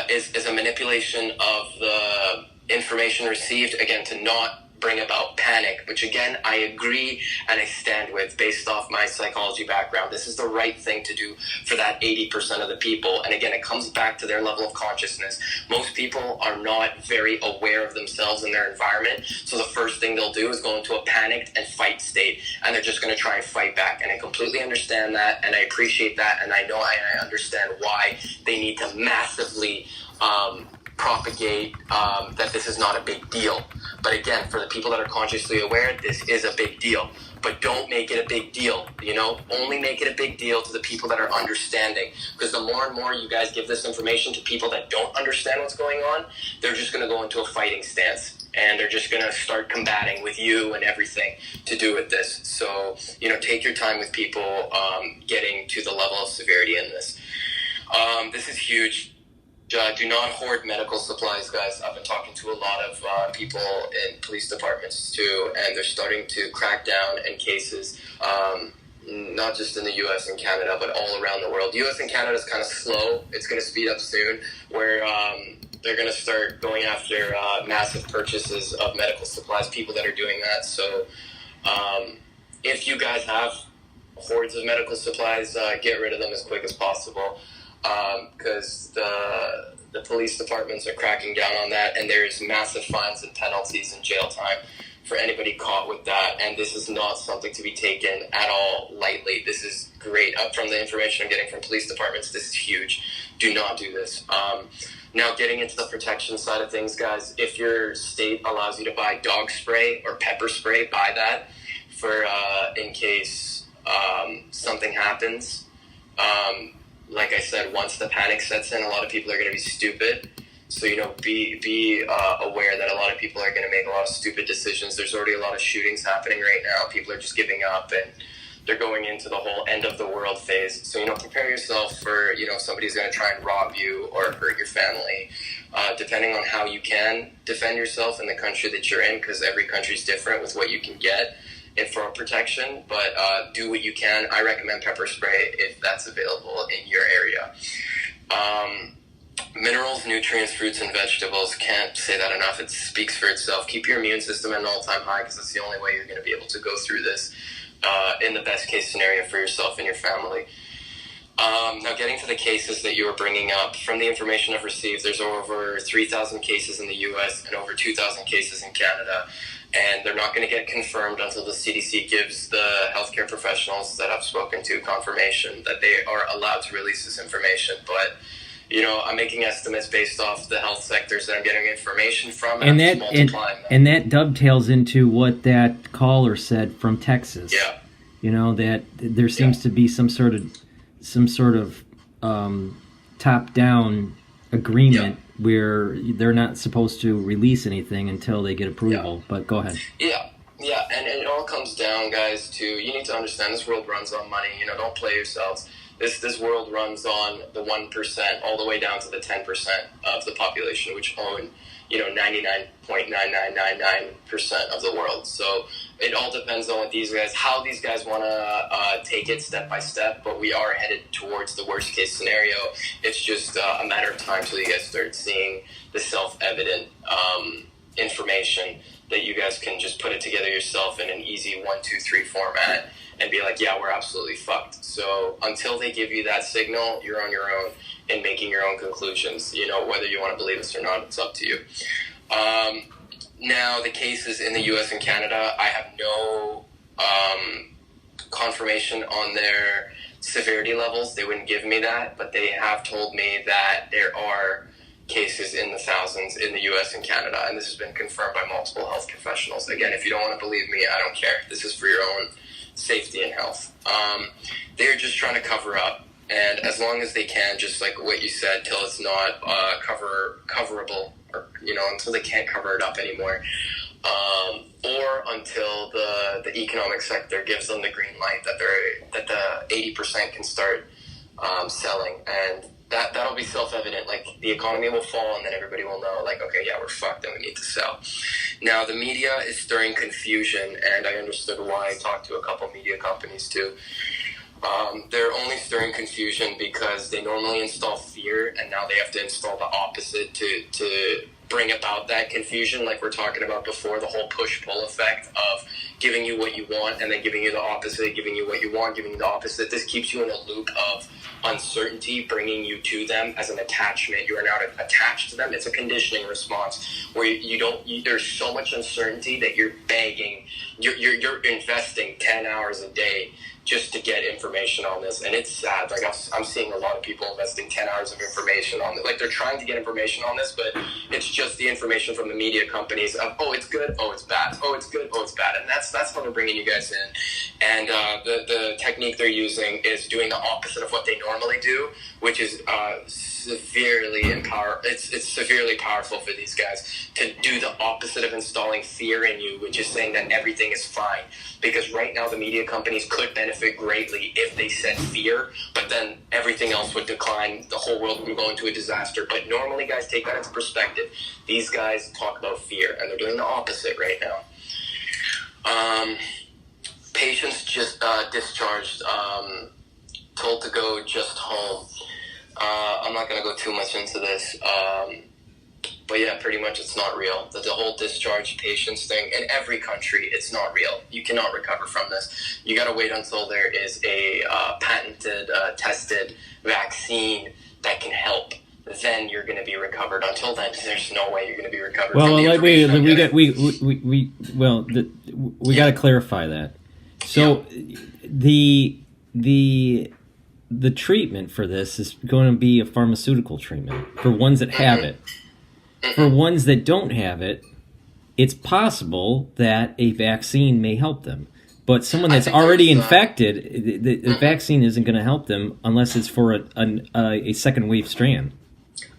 is a manipulation of the information received, again, to not bring about panic, which again, I agree and I stand with based off my psychology background. This is the right thing to do for that 80% of the people. And again, it comes back to their level of consciousness. Most people are not very aware of themselves and their environment. So the first thing they'll do is go into a panicked and fight state, and they're just going to try and fight back. And I completely understand that, and I appreciate that, and I know I understand why they need to massively propagate that this is not a big deal. But again, for the people that are consciously aware, this is a big deal. But don't make it a big deal, Only make it a big deal to the people that are understanding. Because the more and more you guys give this information to people that don't understand what's going on, they're just going to go into a fighting stance. And they're just going to start combating with you and everything to do with this. So, take your time with people getting to the level of severity in this. This is huge. Do not hoard medical supplies, guys. I've been talking to a lot of people in police departments too, and they're starting to crack down in cases, not just in the U.S. and Canada, but all around the world. U.S. and Canada is kind of slow. It's going to speed up soon, where they're going to start going after massive purchases of medical supplies, people that are doing that. So if you guys have hordes of medical supplies, get rid of them as quick as possible. Because the police departments are cracking down on that, and there's massive fines and penalties and jail time for anybody caught with that. And this is not something to be taken at all lightly. This is great. Up from the information I'm getting from police departments, this is huge. Do not do this. Now, getting into the protection side of things, guys, if your state allows you to buy dog spray or pepper spray, buy that for in case something happens. Like I said, once the panic sets in, a lot of people are going to be stupid. So, be aware that a lot of people are going to make a lot of stupid decisions. There's already a lot of shootings happening right now. People are just giving up, and they're going into the whole end of the world phase. So, prepare yourself for, if somebody's going to try and rob you or hurt your family. Depending on how you can defend yourself in the country that you're in, because every country's different with what you can get for protection, but do what you can. I recommend pepper spray if that's available in your area. Minerals, nutrients, fruits, and vegetables. Can't say that enough. It speaks for itself. Keep your immune system at an all-time high, because that's the only way you're going to be able to go through this in the best case scenario for yourself and your family. Now, getting to the cases that you were bringing up, from the information I've received, there's over 3,000 cases in the U.S. and over 2,000 cases in Canada. And they're not going to get confirmed until the CDC gives the healthcare professionals that I've spoken to confirmation that they are allowed to release this information. But, I'm making estimates based off the health sectors that I'm getting information from, and I'm just multiplying them. And that dovetails into what that caller said from Texas. Yeah. That there seems to be some sort of top-down agreement where they're not supposed to release anything until they get approval. But go ahead. Yeah, and it all comes down, guys, to, you need to understand this world runs on money. Don't play yourselves. This world runs on the 1% all the way down to the 10% of the population, which own 99.9999% of the world. So it all depends on how these guys want to take it step by step, but we are headed towards the worst case scenario. It's just a matter of time till you guys start seeing the self-evident information that you guys can just put it together yourself in an easy 1, 2, 3 format and be like, yeah, we're absolutely fucked. So until they give you that signal, you're on your own in making your own conclusions. Whether you want to believe this or not, it's up to you. Now, the cases in the U.S. and Canada, I have no confirmation on their severity levels. They wouldn't give me that, but they have told me that there are cases in the thousands in the US and Canada, and this has been confirmed by multiple health professionals. Again, if you don't want to believe me, I don't care. This is for your own safety and health. They're just trying to cover up, and as long as they can, just like what you said, till it's not coverable, or until they can't cover it up anymore, or until the economic sector gives them the green light that the 80% can start selling, and that'll be self-evident. Like, the economy will fall, and then everybody will know, like, okay, yeah, we're fucked and we need to sell. Now, the media is stirring confusion, and I understood why. I talked to a couple media companies too. They're only stirring confusion because they normally install fear, and now they have to install the opposite to bring about that confusion, like we're talking about before, the whole push-pull effect of giving you what you want and then giving you the opposite, giving you what you want, giving you the opposite. This keeps you in a loop of uncertainty, bringing you to them as an attachment. You are now attached to them. It's a conditioning response where there's so much uncertainty that you're begging, you're investing 10 hours a day just to get information on this. And it's sad. Like, I'm seeing a lot of people investing 10 hours of information on it. Like, they're trying to get information on this, but it's just the information from the media companies of, oh, it's good, oh, it's bad, oh, it's good, oh, it's bad. And that's how they're bringing you guys in. And the technique they're using is doing the opposite of what they normally do, which is severely it's severely powerful for these guys to do the opposite of installing fear in you, which is saying that everything is fine. Because right now the media companies could benefit greatly if they said fear, but then everything else would decline. The whole world would go into a disaster. But normally, guys, take that into perspective. These guys talk about fear, and they're doing the opposite right now. Patients just discharged, told to go just home. I'm not going to go too much into this, but yeah, pretty much it's not real. The whole discharge patients thing, in every country, it's not real. You cannot recover from this. You got to wait until there is a patented, tested vaccine that can help. Then you're going to be recovered. Until then, there's no way you're going to be recovered. Well, we got to clarify that. So the treatment for this is going to be a pharmaceutical treatment for ones that have it. For ones that don't have it, it's possible that a vaccine may help them. But someone that's already infected, the vaccine isn't going to help them unless it's for a second wave strand.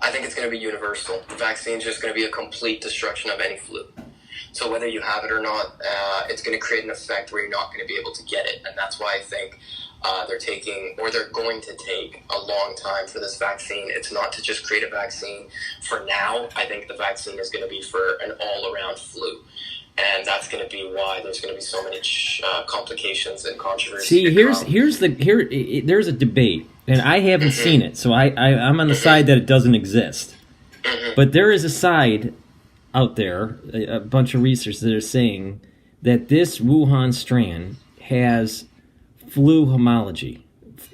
I think it's going to be universal. The vaccine is just going to be a complete destruction of any flu. So whether you have it or not, it's going to create an effect where you're not going to be able to get it. And that's why I think they're going to take a long time for this vaccine. It's not to just create a vaccine for now. I think the vaccine is going to be for an all-around flu. And that's going to be why there's going to be so many complications and controversy. See, there's a debate, and I haven't seen it, so I'm on the side that it doesn't exist. But there is a side out there, a bunch of researchers that are saying that this Wuhan strand has flu homology,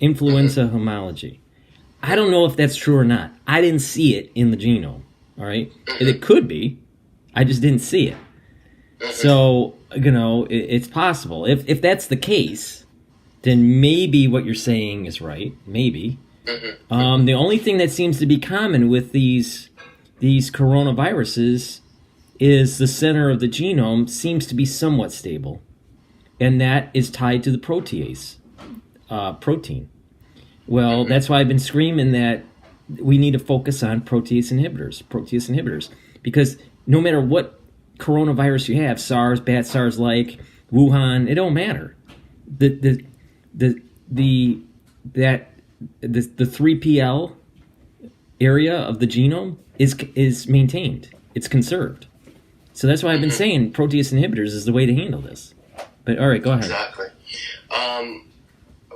influenza homology. I don't know if that's true or not. I didn't see it in the genome, all right? It could be. I just didn't see it. So, it's possible. If that's the case, then maybe what you're saying is right. Maybe. The only thing that seems to be common with these coronaviruses is the center of the genome seems to be somewhat stable. And that is tied to the protease protein. Well, that's why I've been screaming that we need to focus on protease inhibitors. Because no matter what coronavirus you have, SARS, bad SARS-like, Wuhan, it don't matter. The 3PL area of the genome is maintained. It's conserved. So that's why I've been saying protease inhibitors is the way to handle this. But all right, go ahead. Exactly.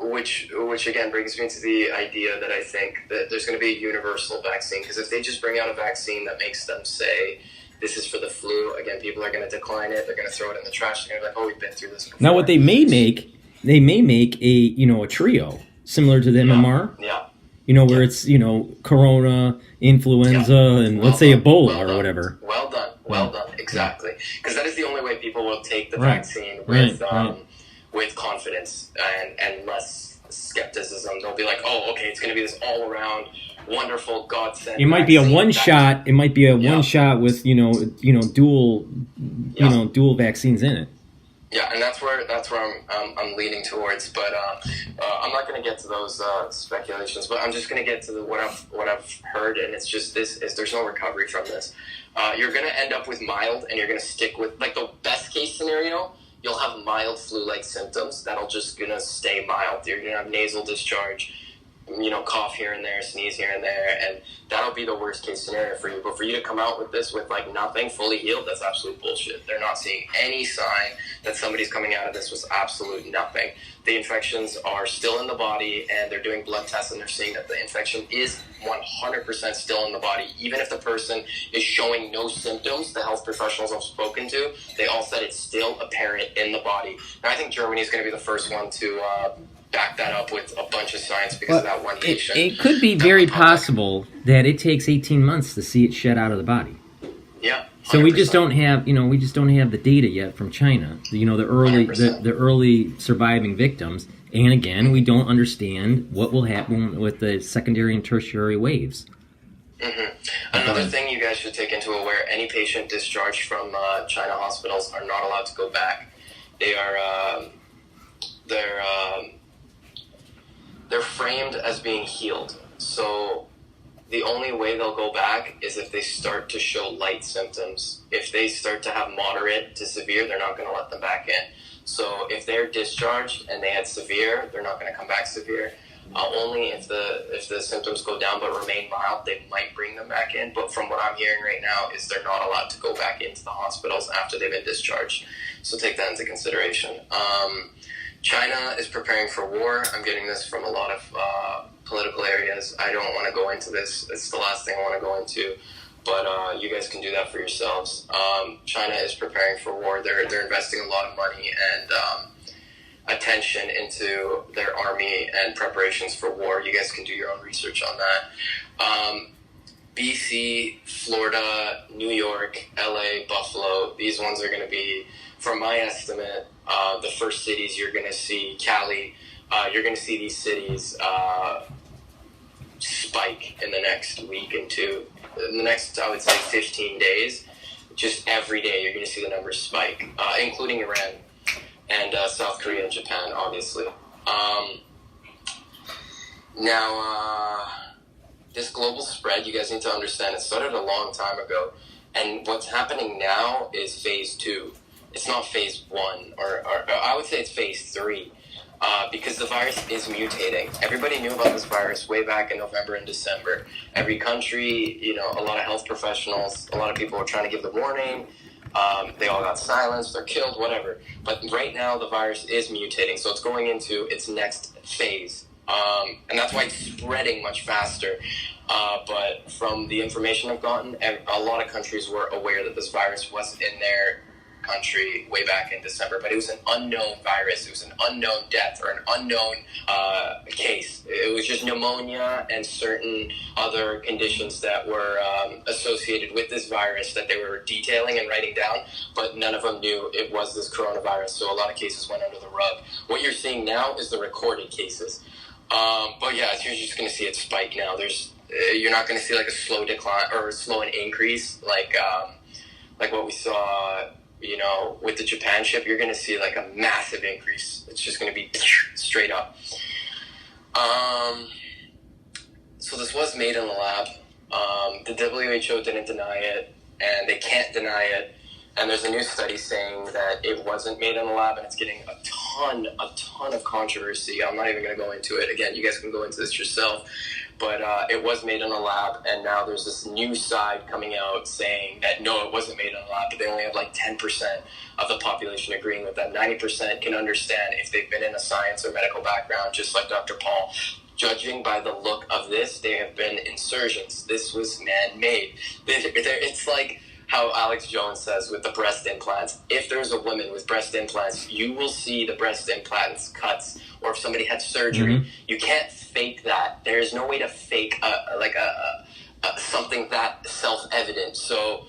Which again brings me to the idea that I think that there's going to be a universal vaccine, because if they just bring out a vaccine that makes them say this is for the flu, again, people are going to decline it. They're going to throw it in the trash. They're going to be like, oh, we've been through this before. Now, what they may make a trio similar to the MMR. Yeah. Where it's corona, influenza, and let's say Ebola or whatever. Well done. Exactly. Because that is the only way people will take the vaccine with confidence and less skepticism. They'll be like, oh, okay, it's going to be this all around wonderful godsend. It might be a one shot. It might be a one shot with dual dual vaccines in it. Yeah, and that's where I'm leaning towards. But I'm not going to get to those speculations. But I'm just going to get to what I've heard, and it's just there's no recovery from this. You're going to end up with mild, and you're going to stick with, like, the best case scenario. You'll have mild flu-like symptoms that'll just going to stay mild. You're going to have nasal discharge, cough here and there, sneeze here and there, and that'll be the worst case scenario for you. But for you to come out with this with, like, nothing, fully healed, that's absolute bullshit. They're not seeing any sign that somebody's coming out of this with absolute nothing. The infections are still in the body, and they're doing blood tests, and they're seeing that the infection is 100% still in the body. Even if the person is showing no symptoms, the health professionals I've spoken to, they all said it's still apparent in the body. And I think Germany is going to be the first one to back that up with a bunch of science because of that one patient. It could be very possible that it takes 18 months to see it shed out of the body. Yeah. 100%. So we just don't have, the data yet from China. The early surviving victims, and again, we don't understand what will happen with the secondary and tertiary waves. Mm-hmm. Another thing you guys should take into aware: any patient discharged from China hospitals are not allowed to go back. They're framed as being healed. So the only way they'll go back is if they start to show light symptoms. If they start to have moderate to severe, they're not going to let them back in. So if they're discharged and they had severe, they're not going to come back severe. Only if the symptoms go down but remain mild, they might bring them back in. But from what I'm hearing right now is they're not allowed to go back into the hospitals after they've been discharged. So take that into consideration. China is preparing for war. I'm getting this from a lot of political areas. I don't want to go into this. It's the last thing I want to go into. But you guys can do that for yourselves. China is preparing for war. They're investing a lot of money and attention into their army and preparations for war. You guys can do your own research on that. BC, Florida, New York, LA, Buffalo, these ones are going to be, from my estimate, the first cities you're going to see. Cali, you're going to see these cities spike in the next week and two. In the next, I would say, 15 days, just every day you're going to see the numbers spike, including Iran and South Korea and Japan, obviously. Now, this global spread, you guys need to understand, it started a long time ago. And what's happening now is phase 2. It's not phase 1, or I would say it's phase 3. Because the virus is mutating. Everybody knew about this virus way back in November and December. Every country, a lot of health professionals, a lot of people were trying to give the warning. They all got silenced or killed, whatever. But right now, the virus is mutating, so it's going into its next phase. And that's why it's spreading much faster. But from the information I've gotten, a lot of countries were aware that this virus was in their country way back in December, but it was an unknown virus. It was an unknown death or an unknown case. It was just pneumonia and certain other conditions that were associated with this virus that they were detailing and writing down, but none of them knew it was this coronavirus, so a lot of cases went under the rug. What you're seeing now is the recorded cases. But yeah, you're just going to see it spike now. You're not going to see like a slow decline or a slow increase like what we saw with the Japan ship. You're going to see like a massive increase. It's just going to be straight up. So this was made in the lab. The WHO didn't deny it, and they can't deny it. And there's a new study saying that it wasn't made in the lab, and it's getting a ton of controversy. I'm not even going to go into it. Again, you guys can go into this yourself. But it was made in a lab, and now there's this new side coming out saying that, no, it wasn't made in a lab, but they only have like 10% of the population agreeing with that. 90% can understand if they've been in a science or medical background, just like Dr. Paul. Judging by the look of this, they have been insertions. This was man-made. It's like how Alex Jones says with the breast implants. If there's a woman with breast implants, you will see the breast implants cuts, or if somebody had surgery, you can't fake that. There is no way to fake something that self-evident. So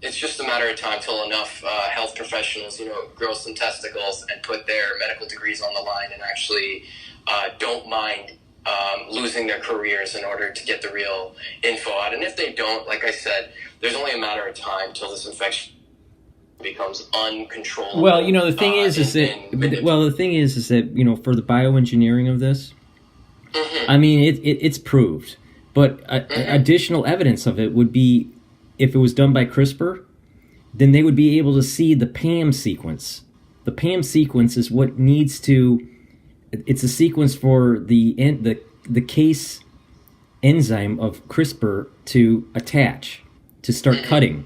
it's just a matter of time till enough health professionals, grow some testicles and put their medical degrees on the line and actually don't mind losing their careers in order to get the real info out. And if they don't, like I said, there's only a matter of time till this infection becomes uncontrollable. Well, the thing is that for the bioengineering of this, Mm-hmm. I mean, it's proved, but additional evidence of it would be if it was done by CRISPR, then they would be able to see the PAM sequence. The PAM sequence is what needs to. It's a sequence for the case enzyme of CRISPR to attach to start cutting.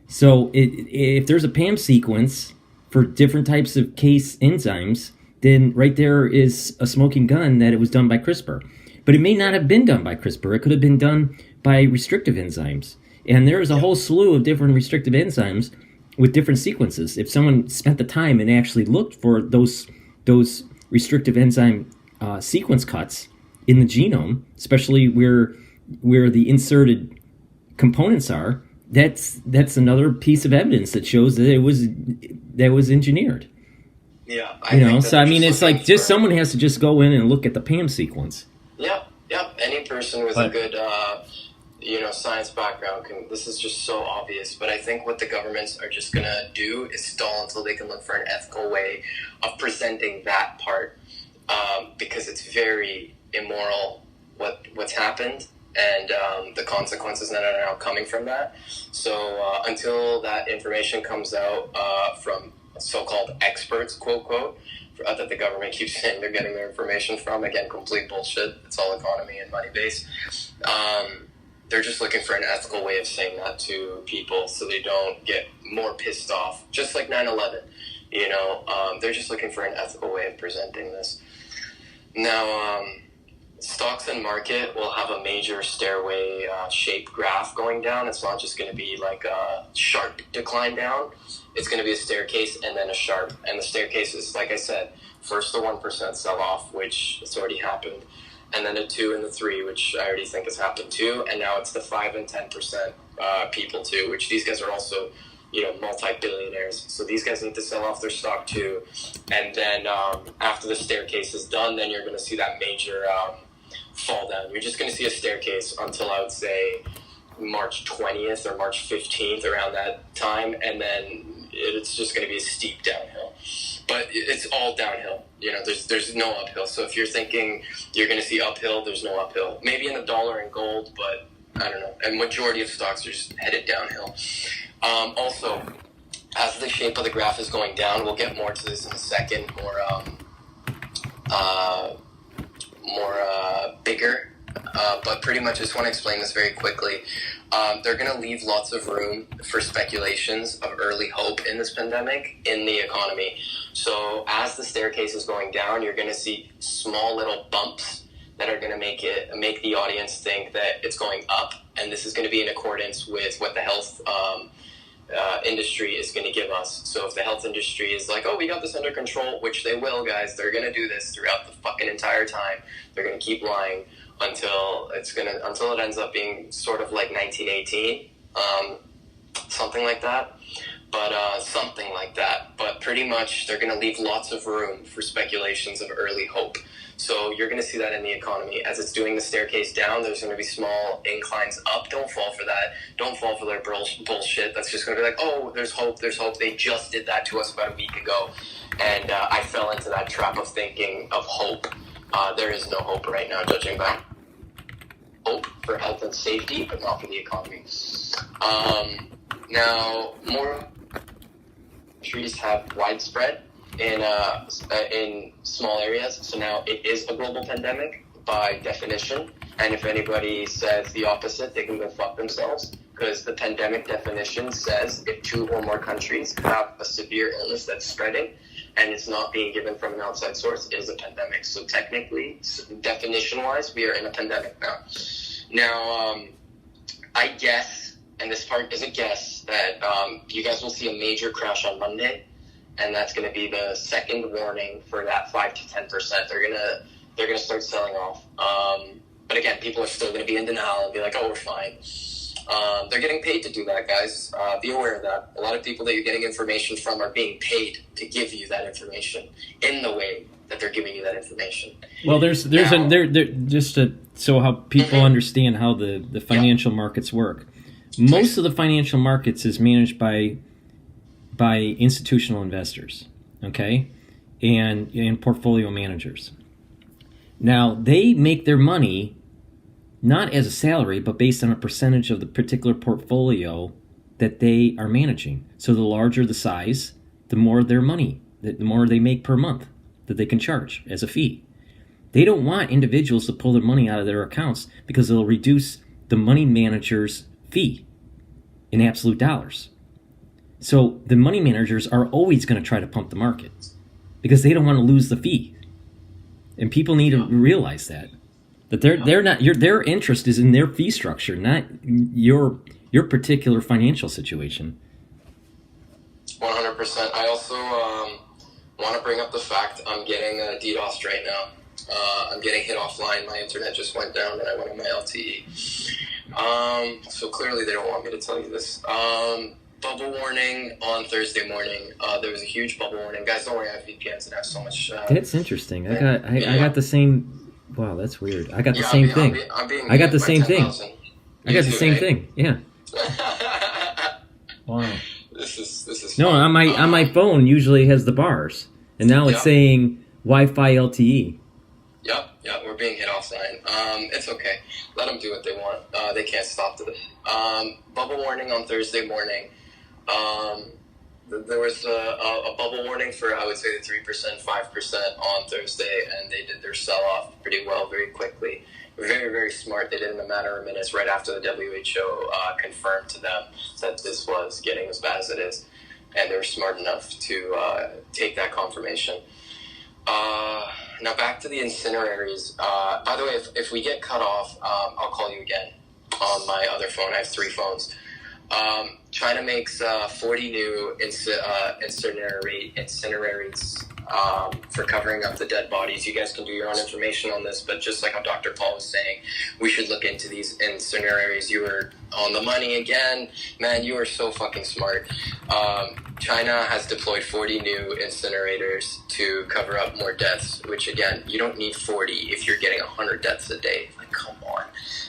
So if there's a PAM sequence for different types of case enzymes, then right there is a smoking gun that it was done by CRISPR. But it may not have been done by CRISPR. It could have been done by restrictive enzymes. And there's a whole slew of different restrictive enzymes with different sequences. If someone spent the time and actually looked for those restrictive enzyme sequence cuts in the genome, especially where the inserted components are, that's another piece of evidence that shows that it was engineered. Yeah, so I mean, it's like someone has to just go in and look at the PAM sequence. Yep. Any person with a good, science background this is just so obvious. But I think what the governments are just gonna do is stall until they can look for an ethical way of presenting that part, because it's very immoral what's happened and the consequences that are now coming from that. So until that information comes out from so-called experts, quote, quote, that the government keeps saying they're getting their information from. Again, complete bullshit. It's all economy and money-based. They're just looking for an ethical way of saying that to people so they don't get more pissed off. Just like 9/11, they're just looking for an ethical way of presenting this. Now, stocks and market will have a major stairway shape graph going down. It's not just going to be like a sharp decline down. It's going to be a staircase and then a sharp. And the staircase is, like I said, first the 1% sell-off, which has already happened, and then the 2 and the 3, which I already think has happened too, and now it's the 5 and 10% people too, which these guys are also, multi-billionaires. So these guys need to sell off their stock too. And then after the staircase is done, then you're going to see that major fall down. You're just going to see a staircase until I would say March 20th or March 15th, around that time, and then it's just going to be a steep downhill. But it's all downhill. There's no uphill. So if you're thinking you're going to see uphill, there's no uphill. Maybe in the dollar and gold, but I don't know. A majority of stocks are just headed downhill. Also, as the shape of the graph is going down, we'll get more to this in a second, bigger. But pretty much I just want to explain this very quickly. They're going to leave lots of room for speculations of early hope in this pandemic in the economy. So as the staircase is going down, you're going to see small little bumps that are going to make the audience think that it's going up. And this is going to be in accordance with what the health industry is going to give us. So if the health industry is like, oh, we got this under control, which they will, guys, they're going to do this throughout the fucking entire time. They're going to keep lying until it ends up being sort of like 1918, something like that. But pretty much they're going to leave lots of room for speculations of early hope. So you're going to see that in the economy. As it's doing the staircase down, there's going to be small inclines up. Don't fall for that. Don't fall for their bullshit. That's just going to be like, oh, there's hope. They just did that to us about a week ago. And I fell into that trap of thinking of hope. There is no hope right now, judging by hope for health and safety, but not for the economy. Now, more countries have widespread in small areas. So now it is a global pandemic by definition. And if anybody says the opposite, they can go fuck themselves, because the pandemic definition says if 2 or more countries have a severe illness that's spreading and it's not being given from an outside source, it is a pandemic. So technically, definition-wise, we are in a pandemic now. Now, I guess, and this part is a guess, that you guys will see a major crash on Monday, and that's going to be the second warning for that 5 to 10%. They're gonna start selling off. But again, people are still going to be in denial and be like, oh, we're fine. They're getting paid to do that, guys. Be aware of that. A lot of people that you're getting information from are being paid to give you that information in the way that they're giving you that information. Well, so how people understand how the financial markets work. Most of the financial markets is managed by institutional investors, okay, and portfolio managers. Now, they make their money not as a salary, but based on a percentage of the particular portfolio that they are managing. So the larger the size, the more their money, the more they make per month that they can charge as a fee. They don't want individuals to pull their money out of their accounts because it'll reduce the money manager's fee in absolute dollars. So the money managers are always going to try to pump the market because they don't want to lose the fee. And people need to realize that they're not their interest is in their fee structure, not your particular financial situation. 100%. I also want to bring up the fact I'm getting DDoSed right now. I'm getting hit offline. My internet just went down and I went on my LTE. So clearly they don't want me to tell you this. Bubble warning on Thursday morning. There was a huge bubble warning. Guys, don't worry, I have VPNs and I have so much... That's interesting. I got the same... Wow, that's weird. I got the same thing. I got the same thing. I got the same thing. Yeah. Wow. This is no, fun. on my phone usually has the bars, and now it's saying Wi-Fi LTE. Yep, we're being hit offline. It's okay. Let them do what they want. They can't stop this. Bubble warning on Thursday morning. There was a bubble warning for, I would say, the 3%, 5% on Thursday, and they did their sell-off pretty well, very quickly. Very, very smart. They did it in a matter of minutes right after the WHO confirmed to them that this was getting as bad as it is, and they were smart enough to take that confirmation. Now back to the incineraries. By the way, if we get cut off, I'll call you again on my other phone. I have 3 phones. China makes 40 new incineraries for covering up the dead bodies. You guys can do your own information on this, but just like how Dr. Paul was saying, we should look into these incineraries. You were on the money again. Man, you are so fucking smart. China has deployed 40 new incinerators to cover up more deaths, which again, you don't need 40 if you're getting 100 deaths a day. Like, come on.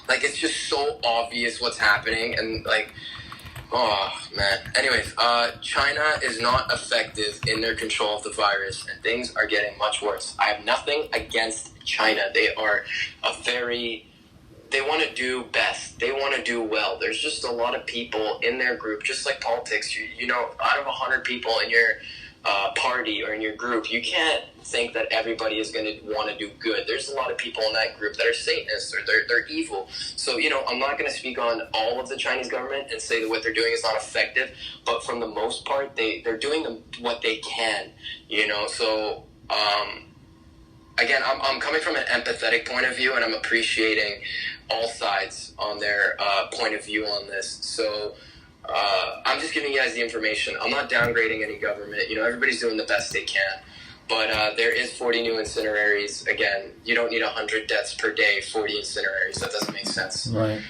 Like, it's just so obvious what's happening, and like, oh, man. Anyways, China is not effective in their control of the virus, and things are getting much worse. I have nothing against China. They are they want to do best. They want to do well. There's just a lot of people in their group, just like politics. You know, out of 100 people in your party or in your group, you can't think that everybody is going to want to do good. There's a lot of people in that group that are Satanists or they're evil. So, you know, I'm not going to speak on all of the Chinese government and say that what they're doing is not effective, but from the most part, they're doing what they can, you know. So, again, I'm coming from an empathetic point of view, and I'm appreciating all sides on their point of view on this. So, I'm just giving you guys the information. I'm not downgrading any government. You know, everybody's doing the best they can. But there is 40 new incineraries. Again, you don't need 100 deaths per day, 40 incineraries. That doesn't make sense. Right.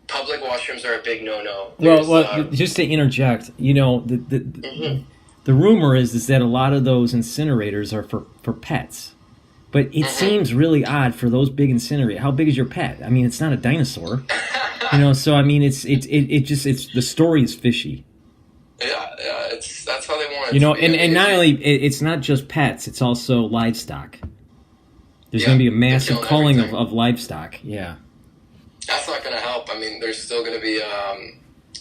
Public washrooms are a big no-no. Well, just to interject, you know, the rumor is that a lot of those incinerators are for pets. But it seems really odd for those big incinerators. How big is your pet? I mean, it's not a dinosaur. You know, so I mean, it's the story is fishy. Yeah, that's how they want it. You know, and not only it's not just pets; it's also livestock. There's going to be a massive culling of livestock. Yeah, that's not going to help. I mean, there's still going to be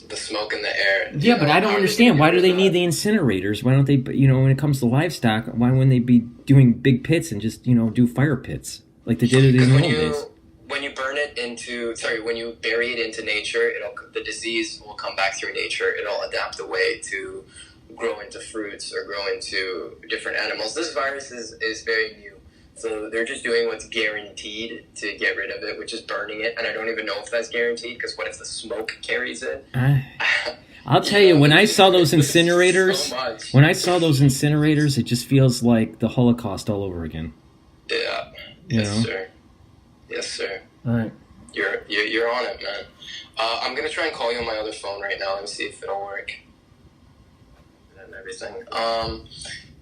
the smoke in the air. Yeah, but I don't understand. Why do they need the incinerators? Why don't they? You know, when it comes to livestock, why wouldn't they be doing big pits and just do fire pits like they did it in the old days? When you when you bury it into nature, the disease will come back through nature. It'll adapt a way to grow into fruits or grow into different animals. This virus is very new. So they're just doing what's guaranteed to get rid of it, which is burning it. And I don't even know if that's guaranteed, because what if the smoke carries it? I'll tell you, when I saw those incinerators, it just feels like the Holocaust all over again. Yeah. Yes, sir. Yes, sir. All right. You're on it, man. I'm gonna try and call you on my other phone right now. Let me see if it'll work. And everything.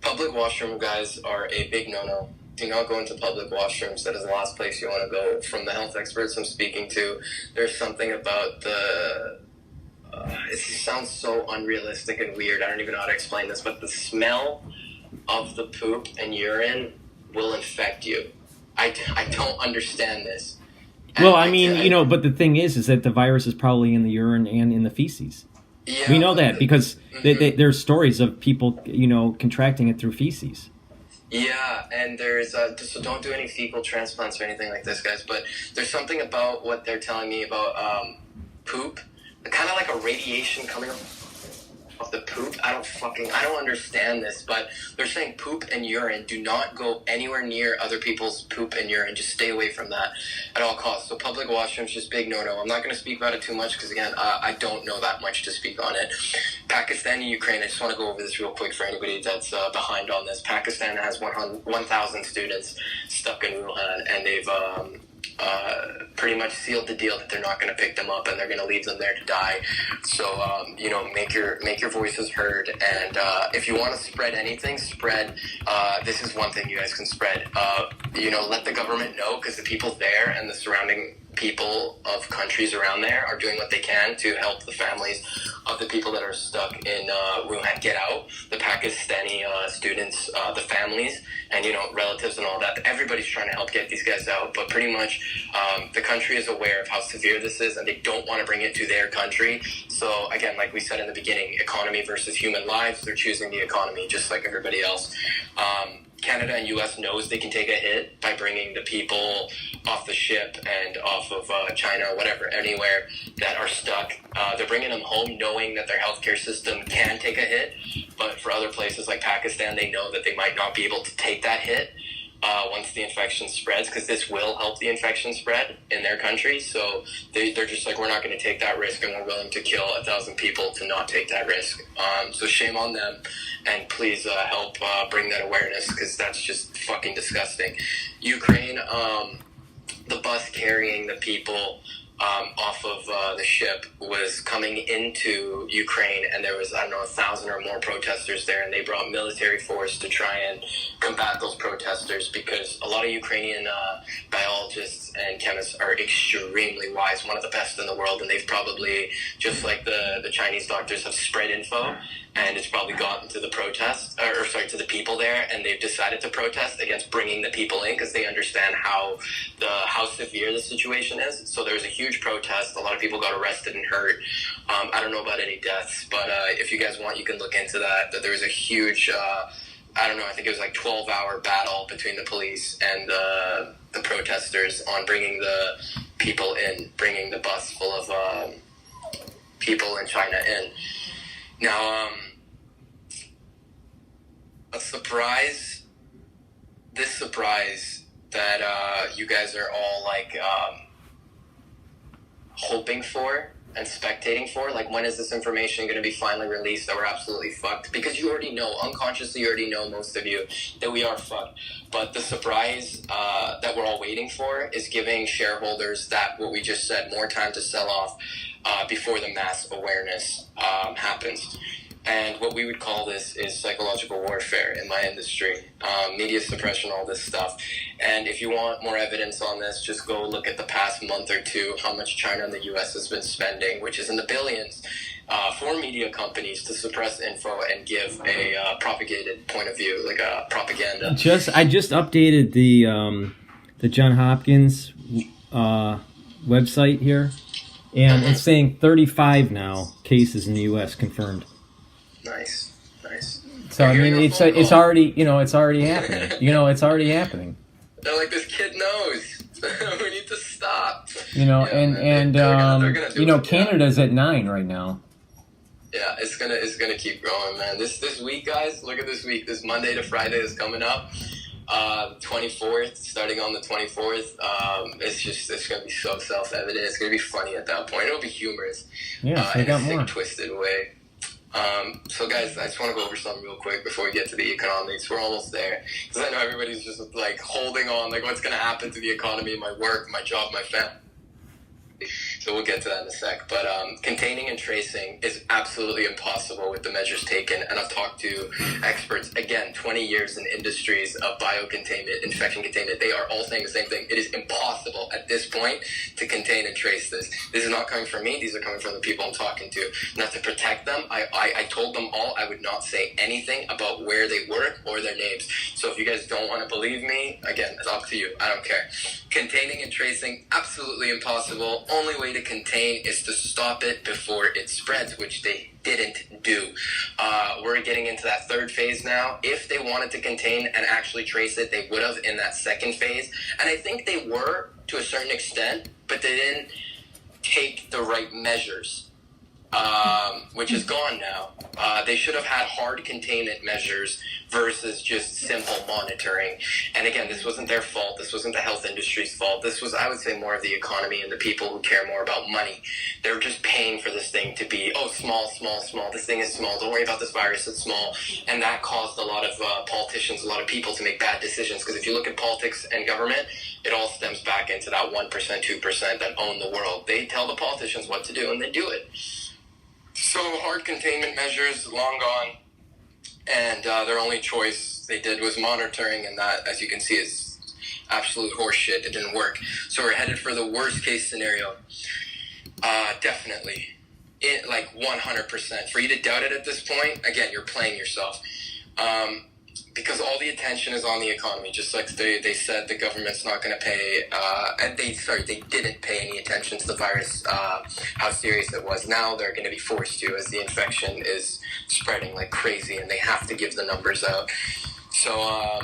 Public washroom, guys, are a big no-no. Do not go into public washrooms. That is the last place you want to go. From the health experts I'm speaking to, there's something about the... it sounds so unrealistic and weird. I don't even know how to explain this, but the smell of the poop and urine will infect you. I don't understand this. Well, I mean, but the thing is that the virus is probably in the urine and in the feces. Yeah, we know that because there's stories of people, contracting it through feces. Yeah, and there's so don't do any fecal transplants or anything like this, guys. But there's something about what they're telling me about poop, kind of like a radiation coming off the poop. I don't understand this, but they're saying poop and urine do not go anywhere near other people's poop and urine. Just stay away from that at all costs. So public washrooms, just big no-no. I'm not going to speak about it too much because, again, I don't know that much to speak on it. Pakistan and Ukraine, I just want to go over this real quick for anybody that's behind on this. Pakistan has 1,000 students stuck in Wuhan, and they've pretty much sealed the deal that they're not going to pick them up and they're going to leave them there to die. So, make your voices heard. And if you want to spread anything, this is one thing you guys can spread. Let the government know, because the people there and the surrounding people of countries around there are doing what they can to help the families of the people that are stuck in Wuhan get out. The Pakistani students, the families, and relatives and all that. Everybody's trying to help get these guys out, but pretty much the country is aware of how severe this is, and they don't want to bring it to their country. So again, like we said in the beginning, economy versus human lives. They're choosing the economy, just like everybody else. Canada and U.S. knows they can take a hit by bringing the people off the ship and off of China, whatever, anywhere that are stuck. They're bringing them home knowing that their healthcare system can take a hit, but for other places like Pakistan, they know that they might not be able to take that hit once the infection spreads, because this will help the infection spread in their country. So they're just like, we're not going to take that risk, and we're willing to kill 1,000 people to not take that risk. So shame on them, and please help bring that awareness, because that's just fucking disgusting. Ukraine, the bus carrying the people off of the ship was coming into Ukraine, and there was, 1,000 or more protesters there, and they brought military force to try and combat those protesters, because a lot of Ukrainian biologists and chemists are extremely wise, one of the best in the world, and they've probably, just like the Chinese doctors, have spread info, and it's probably gotten to the to the people there, and they've decided to protest against bringing the people in, because they understand how severe the situation is. So there's a huge protest. A lot of people got arrested and hurt. I don't know about any deaths, but if you guys want, you can look into that there was a huge, I think it was like 12-hour battle between the police and the protesters on bringing the people in, bringing the bus full of people in China in. Now, this surprise that you guys are all like hoping for and spectating for, like, when is this information going to be finally released that we're absolutely fucked? Because you already know, unconsciously you already know, most of you, that we are fucked. But the surprise that we're all waiting for is giving shareholders what we just said, more time to sell off before the mass awareness happens. And what we would call this is psychological warfare in my industry, media suppression, all this stuff. And if you want more evidence on this, just go look at the past month or two, how much China and the U.S. has been spending, which is in the billions, for media companies to suppress info and give a propagated point of view, like a propaganda. I just updated the Johns Hopkins website here, and it's saying 35 now cases in the U.S. confirmed. Nice. So I mean, it's already happening. It's already happening. They're like, this kid knows. We need to stop. Canada's at 9 right now. Yeah, it's gonna keep growing, man. This week, guys, look at this week. This Monday to Friday is coming up. 24th, starting on the 24th. It's gonna be so self-evident. It's gonna be funny at that point. It'll be humorous. Yeah, in a sick, twisted way. So guys, I just want to go over something real quick before we get to the economics. We're almost there, because I know everybody's just like holding on, like, what's going to happen to the economy, my work, my job, my family. So we'll get to that in a sec. But containing and tracing is absolutely impossible with the measures taken. And I've talked to experts, again, 20 years in industries of biocontainment, infection containment. They are all saying the same thing. It is impossible at this point to contain and trace this. This is not coming from me. These are coming from the people I'm talking to. Now, to protect them, I told them all I would not say anything about where they work or their names. So if you guys don't want to believe me, again, it's up to you. I don't care. Containing and tracing, absolutely impossible. Only way to contain is to stop it before it spreads, which they didn't do. We're getting into that third phase now. If they wanted to contain and actually trace it, they would have in that second phase. And I think they were to a certain extent, but they didn't take the right measures, which is gone now. They should have had hard containment measures versus just simple monitoring. And again, this wasn't their fault. This wasn't the health industry's fault. This was, I would say, more of the economy and the people who care more about money. They're just paying for this thing to be, oh, small, small, small. This thing is small. Don't worry about this virus. It's small. And that caused a lot of politicians, a lot of people to make bad decisions. Because if you look at politics and government, it all stems back into that 1%, 2% that own the world. They tell the politicians what to do, and they do it. So hard containment measures, long gone. And their only choice they did was monitoring, and that, as you can see, is absolute horseshit. It didn't work. So we're headed for the worst case scenario. Definitely. Like 100%. For you to doubt it at this point, again, you're playing yourself. Because all the attention is on the economy, just like they said the government's not going to pay, and they didn't pay any attention to the virus, how serious it was. Now they're going to be forced to, as the infection is spreading like crazy, and they have to give the numbers out. So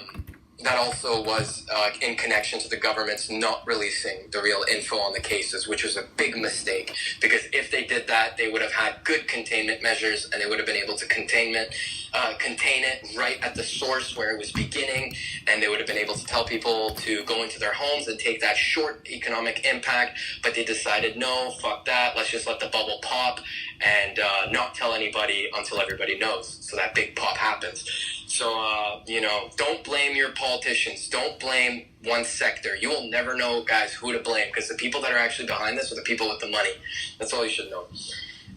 that also was in connection to the government's not releasing the real info on the cases, which was a big mistake, because if they did that, they would have had good containment measures, and they would have been able to contain it right at the source where it was beginning, and they would have been able to tell people to go into their homes and take that short economic impact. But they decided, no, fuck that, let's just let the bubble pop and not tell anybody until everybody knows, so that big pop happens. So, don't blame your politicians. Don't blame one sector. You will never know, guys, who to blame, because the people that are actually behind this are the people with the money. That's all you should know.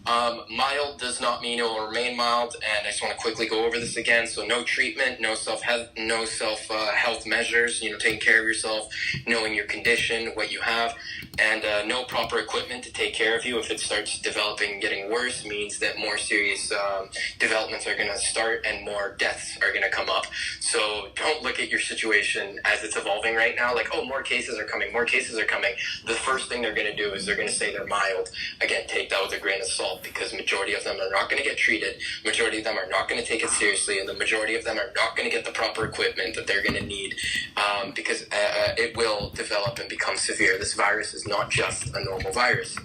Mild does not mean it will remain mild, and I just want to quickly go over this again. So no treatment, no self-health measures, taking care of yourself, knowing your condition, what you have, and no proper equipment to take care of you. If it starts developing and getting worse, means that more serious developments are going to start and more deaths are going to come up. So don't look at your situation as it's evolving right now, like, oh, more cases are coming. The first thing they're going to do is they're going to say they're mild. Again, take that with a grain of salt, because majority of them are not going to get treated, majority of them are not going to take it seriously, and the majority of them are not going to get the proper equipment that they're going to need, because it will develop and become severe. This virus is not just a normal virus.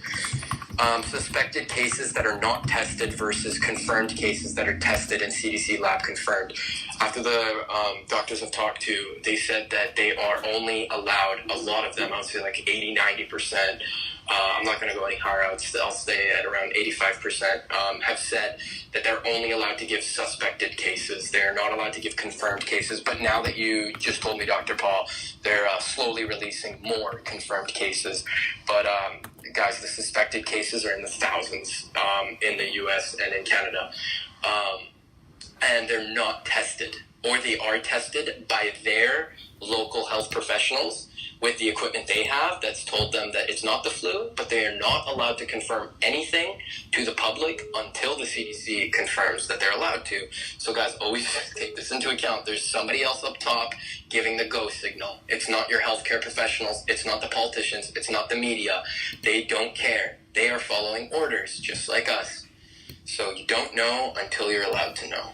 Suspected cases that are not tested versus confirmed cases that are tested and CDC lab confirmed. After the doctors I've talked to, they said that they are only allowed, a lot of them, I would say like 80-90%, I'm not going to go any higher, I'll stay at around 85%, have said that they're only allowed to give suspected cases. They're not allowed to give confirmed cases. But now that you just told me, Dr. Paul, they're slowly releasing more confirmed cases. But guys, the suspected cases are in the thousands in the US and in Canada. And they're not tested, or they are tested by their local health professionals with the equipment they have that's told them that it's not the flu, but they are not allowed to confirm anything to the public until the CDC confirms that they're allowed to. So guys, always take this into account. There's somebody else up top giving the go signal. It's not your healthcare professionals. It's not the politicians. It's not the media. They don't care. They are following orders, just like us. So you don't know until you're allowed to know.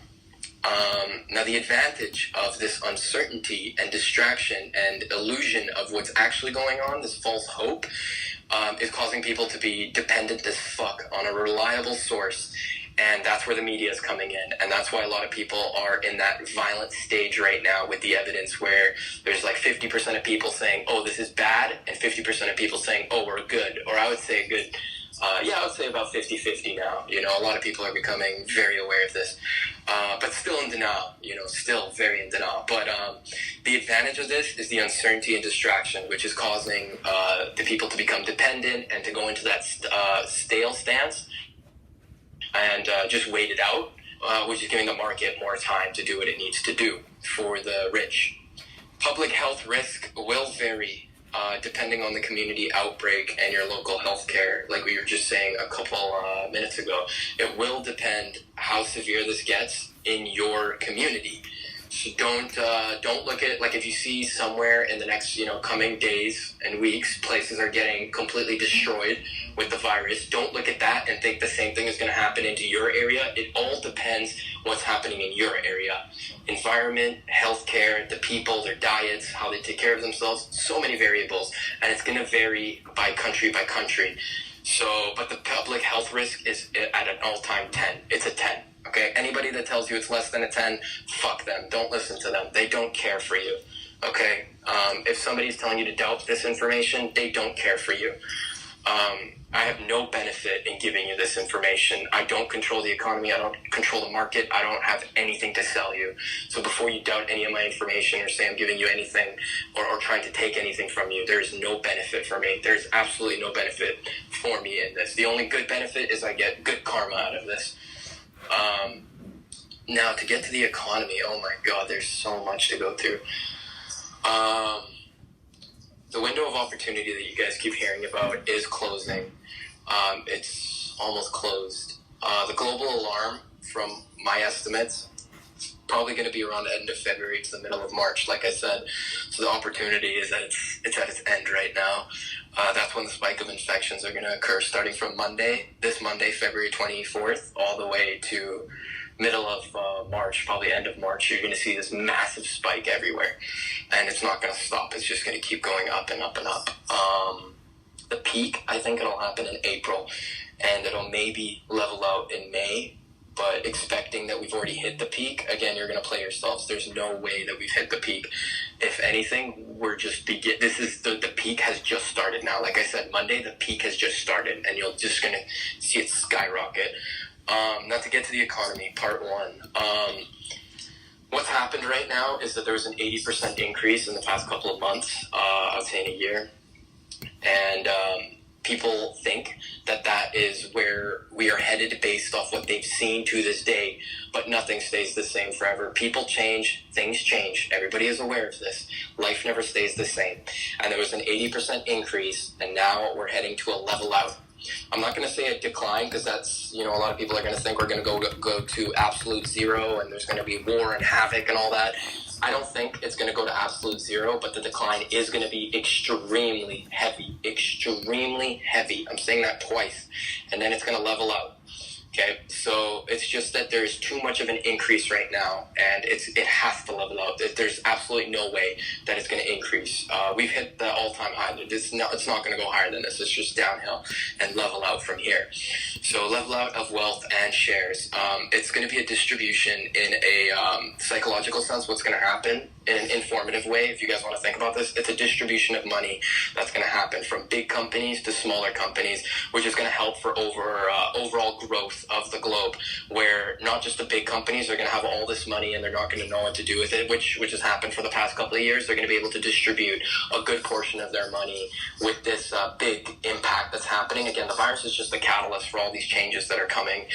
Now, the advantage of this uncertainty and distraction and illusion of what's actually going on, this false hope, is causing people to be dependent as fuck on a reliable source. And that's where the media is coming in. And that's why a lot of people are in that violent stage right now with the evidence, where there's like 50% of people saying, oh, this is bad, and 50% of people saying, oh, we're good. Or I would say a good Yeah, I would say about 50-50 now. You know, a lot of people are becoming very aware of this, but still in denial. You know, still very in denial. But the advantage of this is the uncertainty and distraction, which is causing the people to become dependent and to go into that stale stance and just wait it out, which is giving the market more time to do what it needs to do for the rich. Public health risk will vary depending on the community outbreak and your local health care. Like we were just saying a couple minutes ago, it will depend how severe this gets in your community. So don't look at, like, if you see somewhere in the next, coming days and weeks, places are getting completely destroyed with the virus. Don't look at that and think the same thing is going to happen into your area. It all depends what's happening in your area. Environment, healthcare, the people, their diets, how they take care of themselves, so many variables, and it's going to vary by country by country. So, but the public health risk is at an all-time 10. It's a 10. Okay, anybody that tells you it's less than a 10, fuck them. Don't listen to them. They don't care for you. Okay, if somebody's telling you to doubt this information, they don't care for you. I have no benefit in giving you this information. I don't control the economy. I don't control the market. I don't have anything to sell you. So before you doubt any of my information or say I'm giving you anything or trying to take anything from you, there is no benefit for me. There's absolutely no benefit for me in this. The only good benefit is I get good karma out of this. Now, to get to the economy, oh my God, there's so much to go through. The window of opportunity that you guys keep hearing about is closing. It's almost closed. The global alarm, from my estimates, is probably going to be around the end of February to the middle of March, like I said. So the opportunity is that it's at its end right now. That's when the spike of infections are going to occur, starting from this Monday, February 24th, all the way to middle of March, probably end of March. You're going to see this massive spike everywhere, and it's not going to stop. It's just going to keep going up and up and up. The peak, I think it'll happen in April, and it'll maybe level out in May, but expecting that we've already hit the peak, again, you're going to play yourselves. There's no way that we've hit the peak. If anything, we're just this is the peak has just started now. Like I said, Monday, the peak has just started, and you're just going to see it skyrocket. Not to get to the economy, part one. What's happened right now is that there was an 80% increase in the past couple of months, I would say in a year. And people think that is where we are headed based off what they've seen to this day, but nothing stays the same forever. People change, things change. Everybody is aware of this. Life never stays the same. And there was an 80% increase, and now we're heading to a level out. I'm not going to say a decline, because that's, a lot of people are going to think we're going to go to absolute zero and there's going to be war and havoc and all that. I don't think it's going to go to absolute zero, but the decline is going to be extremely heavy. Extremely heavy. I'm saying that twice. And then it's going to level out. Okay, so it's just that there's too much of an increase right now, and it has to level out. There's absolutely no way that it's going to increase. We've hit the all-time high. It's not going to go higher than this. It's just downhill and level out from here. So level out of wealth and shares. It's going to be a distribution in a psychological sense. What's going to happen in an informative way, if you guys want to think about this, it's a distribution of money that's going to happen from big companies to smaller companies, which is going to help for overall growth of the globe, where not just the big companies are going to have all this money and they're not going to know what to do with it, which has happened for the past couple of years. They're going to be able to distribute a good portion of their money with this big impact that's happening. Again, the virus is just the catalyst for all these changes that are coming.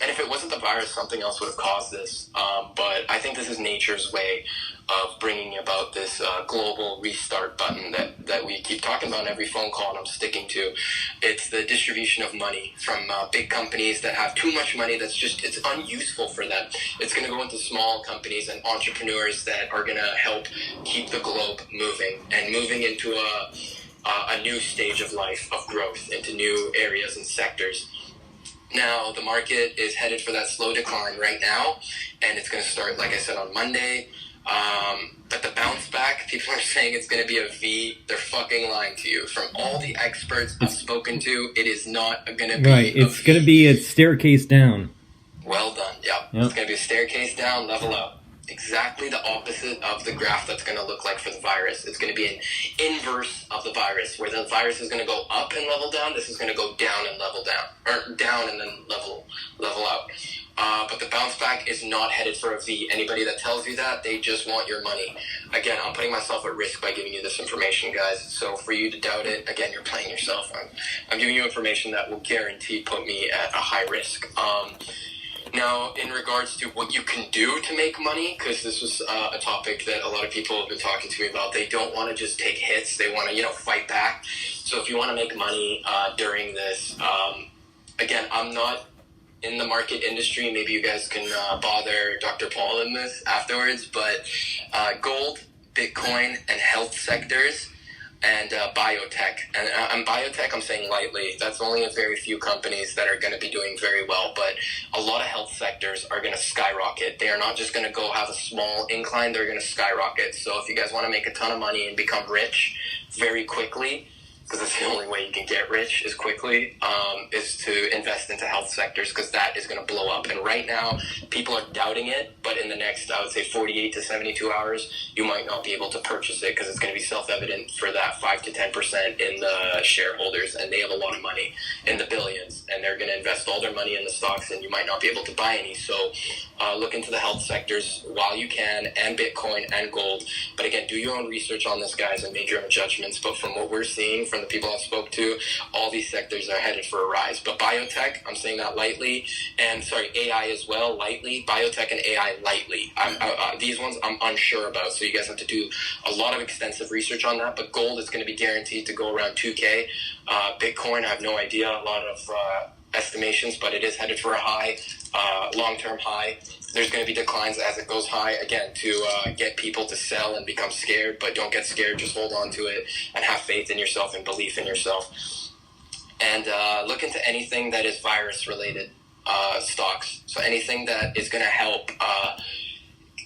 And if it wasn't the virus, something else would have caused this. But I think this is nature's way of bringing about this global restart button that we keep talking about in every phone call, and I'm sticking to. It's the distribution of money from big companies that have too much money it's unuseful for them. It's going to go into small companies and entrepreneurs that are going to help keep the globe moving and moving into a new stage of life of growth, into new areas and sectors. Now, the market is headed for that slow decline right now, and it's going to start, like I said, on Monday. But the bounce back, people are saying it's going to be a V. They're fucking lying to you. From all the experts I've spoken to, it is not going to be right. It's going to be a staircase down. Well done. Yeah. Yep. It's going to be a staircase down, level up. exactly the opposite of the graph that's going to look like for the virus. It's going to be an inverse of the virus, where the virus is going to go up and level down. This is going to go down and level down, or down and then level out. But the bounce back is not headed for a V. Anybody that tells you that, they just want your money. Again, I'm putting myself at risk by giving you this information, guys. So for you to doubt it, again, you're playing yourself. I'm giving you information that will guarantee put me at a high risk. Now, in regards to what you can do to make money, because this was a topic that a lot of people have been talking to me about, they don't want to just take hits. They want to, fight back. So if you want to make money during this, again, I'm not in the market industry. Maybe you guys can bother Dr. Paul in this afterwards, but gold, Bitcoin, and health sectors, and biotech. And biotech, I'm saying lightly. That's only a very few companies that are going to be doing very well, but a lot of health sectors are going to skyrocket. They are not just going to go have a small incline, they're going to skyrocket. So if you guys want to make a ton of money and become rich very quickly, because that's the only way you can get rich is quickly, is to invest into health sectors, because that is going to blow up. And right now, people are doubting it, but in the next, I would say 48 to 72 hours, you might not be able to purchase it, because it's going to be self-evident for that 5 to 10% in the shareholders, and they have a lot of money in the billions, and they're going to invest all their money in the stocks, and you might not be able to buy any. So look into the health sectors while you can, and Bitcoin and gold. But again, do your own research on this, guys, and make your own judgments. But from what we're seeing, from the people I've spoke to, all these sectors are headed for a rise. But biotech, I'm saying that lightly, and AI as well, lightly. Biotech and AI, lightly. These ones I'm unsure about, so you guys have to do a lot of extensive research on that. But gold is going to be guaranteed to go around 2K. Bitcoin, I have no idea. A lot of estimations, but it is headed for a high, long-term high. There's going to be declines as it goes high, again, to get people to sell and become scared, but don't get scared. Just hold on to it and have faith in yourself and belief in yourself. And look into anything that is virus-related stocks. So anything that is going to help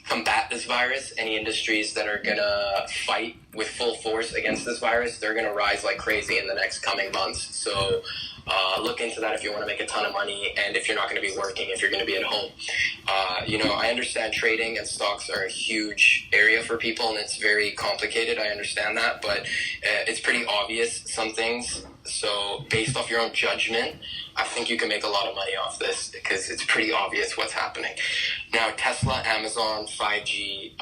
combat this virus, any industries that are going to fight with full force against this virus, they're going to rise like crazy in the next coming months. So look into that if you want to make a ton of money, and if you're not going to be working, if you're going to be at home. I understand trading and stocks are a huge area for people, and it's very complicated. I understand that, but it's pretty obvious, some things. So based off your own judgment, I think you can make a lot of money off this, because it's pretty obvious what's happening. Now, Tesla, Amazon, 5G,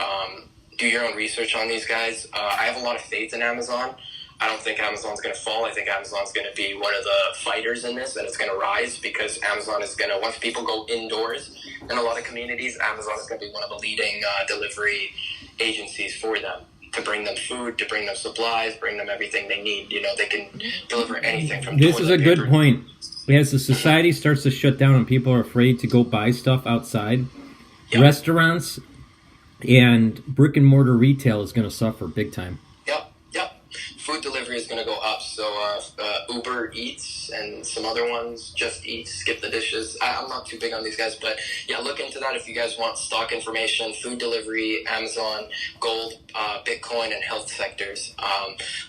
do your own research on these guys. I have a lot of faith in Amazon. I don't think Amazon's going to fall. I think Amazon's going to be one of the fighters in this, and it's going to rise, because Amazon is going to, once people go indoors in a lot of communities, Amazon is going to be one of the leading delivery agencies for them, to bring them food, to bring them supplies, bring them everything they need. They can deliver anything from This is a paper. good point. As the society starts to shut down and people are afraid to go buy stuff outside, Yep. restaurants and brick and mortar retail is going to suffer big time. Yep. Food delivery is going to go up. So Uber Eats and some other ones, Just Eat, Skip the Dishes. I'm not too big on these guys, but yeah, look into that if you guys want stock information, food delivery, Amazon, gold, Bitcoin, and health sectors.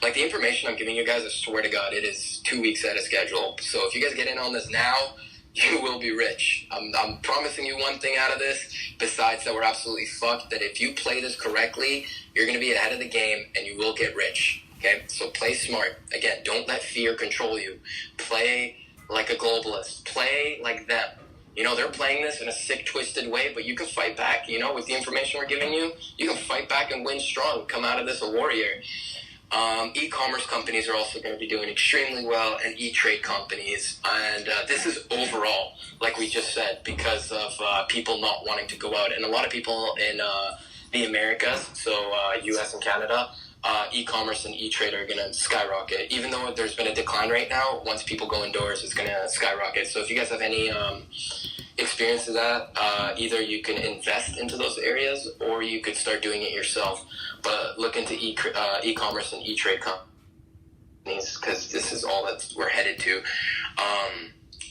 Like the information I'm giving you guys, I swear to God, it is 2 weeks out of schedule. So if you guys get in on this now, you will be rich. I'm promising you one thing out of this, besides that we're absolutely fucked, that if you play this correctly, you're going to be ahead of the game and you will get rich. Okay? So play smart. Again, don't let fear control you. Play like a globalist. Play like them. They're playing this in a sick, twisted way, but you can fight back. With the information we're giving you, you can fight back and win strong. Come out of this a warrior. E-commerce companies are also going to be doing extremely well, and e-trade companies. And this is overall, like we just said, because of people not wanting to go out. And a lot of people in the Americas, so US and Canada, e-commerce and e-trade are going to skyrocket. Even though there's been a decline right now, once people go indoors, it's going to skyrocket. So if you guys have any experience with that, either you can invest into those areas or you could start doing it yourself. But look into e-commerce and e-trade companies, because this is all that we're headed to.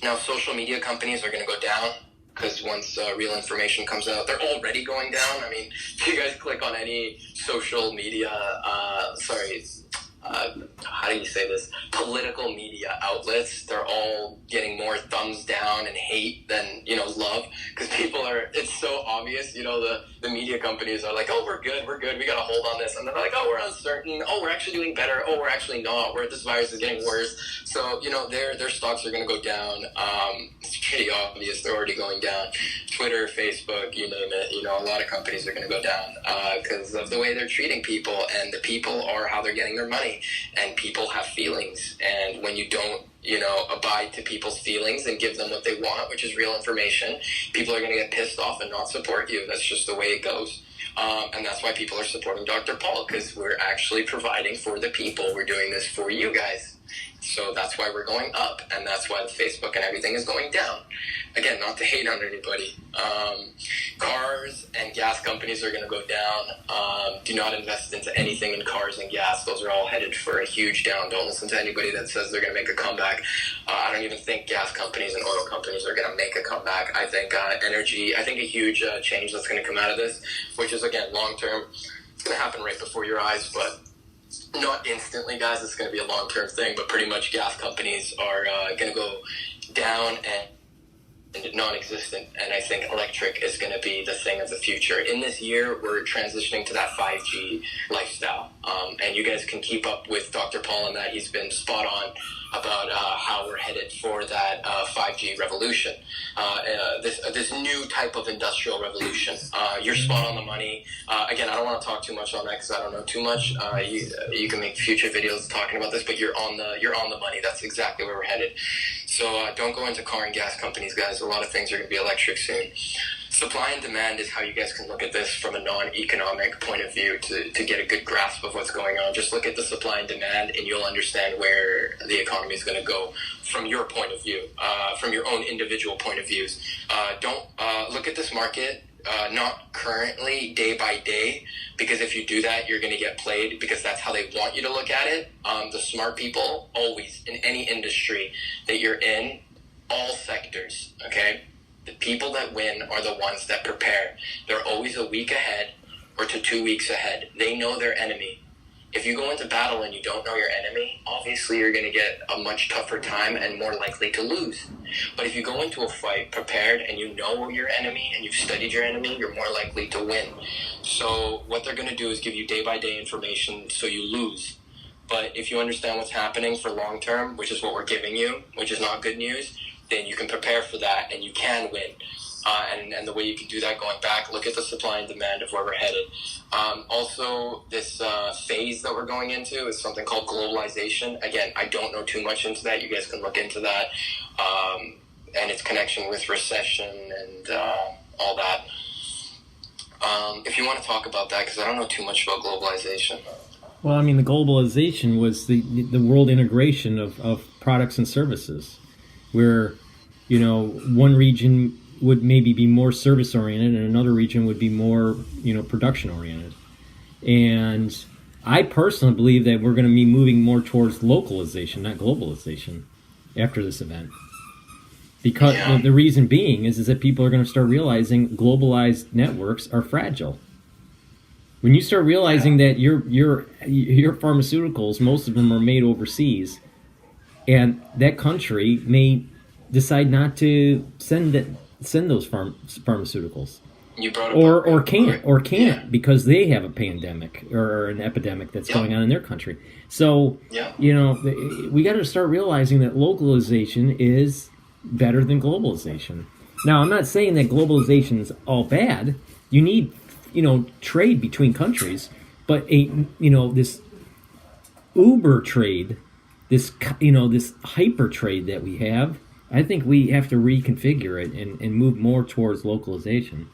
Now, social media companies are going to go down, because once real information comes out, they're already going down. I mean, if you guys click on any social media, how do you say this, political media outlets, they're all getting more thumbs down and hate than, love, because people are, it's so obvious, the media companies are like, oh, we're good, we got to hold on this, and they're like, oh, we're uncertain, oh, we're actually doing better, oh, we're actually not, this virus is getting worse, so, their stocks are going to go down. It's pretty obvious, they're already going down. Twitter, Facebook, you name it, a lot of companies are going to go down because of the way they're treating people, and the people are how they're getting their money, and people have feelings, and when you don't abide to people's feelings and give them what they want, which is real information, people are going to get pissed off and not support you. That's just the way it goes. And that's why people are supporting Dr. Paul, because we're actually providing for the people. We're doing this for you guys. So that's why we're going up, and that's why Facebook and everything is going down. Again, not to hate on anybody. Cars and gas companies are going to go down. Do not invest into anything in cars and gas. Those are all headed for a huge down. Don't listen to anybody that says they're going to make a comeback. I don't even think gas companies and oil companies are going to make a comeback. I think energy, I think a huge change that's going to come out of this, which is, again, long-term. It's going to happen right before your eyes, but not instantly, guys. It's going to be a long-term thing, but pretty much gas companies are going to go down and non-existent, and I think electric is going to be the thing of the future. In this year, we're transitioning to that 5G lifestyle, and you guys can keep up with Dr. Paul on that. He's been spot on about how we're headed for that 5G revolution, this new type of industrial revolution. You're spot on the money. Again, I don't want to talk too much on that because I don't know too much. You can make future videos talking about this, but you're on the money. That's exactly where we're headed. So don't go into car and gas companies, guys. A lot of things are going to be electric soon. Supply and demand is how you guys can look at this from a non-economic point of view to get a good grasp of what's going on. Just look at the supply and demand, and you'll understand where the economy is going to go from your point of view, from your own individual point of views. Don't look at this market not currently, day by day, because if you do that, you're going to get played, because that's how they want you to look at it. The smart people, always, in any industry that you're in, all sectors, okay? The people that win are the ones that prepare. They're always a week ahead or to 2 weeks ahead. They know their enemy. If you go into battle and you don't know your enemy, obviously you're going to get a much tougher time and more likely to lose. But if you go into a fight prepared and you know your enemy and you've studied your enemy, you're more likely to win. So what they're going to do is give you day-by-day information so you lose. But if you understand what's happening for long term, which is what we're giving you, which is not good news, then you can prepare for that and you can win. And the way you can do that, going back, look at the supply and demand of where we're headed. Also, this phase that we're going into is something called globalization. Again, I don't know too much into that. You guys can look into that. And its connection with recession and all that. If you want to talk about that, because I don't know too much about globalization. Well, I mean, the globalization was the world integration of products and services, where, one region would maybe be more service oriented and another region would be more, production oriented. And I personally believe that we're going to be moving more towards localization, not globalization, after this event. Because the reason being is that people are going to start realizing globalized networks are fragile. When you start realizing that your pharmaceuticals, most of them are made overseas, and that country may decide not to send those pharmaceuticals, you brought up or can't because they have a pandemic or an epidemic that's going on in their country. So we got to start realizing that localization is better than globalization. Now, I'm not saying that globalization is all bad. You need trade between countries, but this Uber trade, this hyper trade that we have, I think we have to reconfigure it and move more towards localization.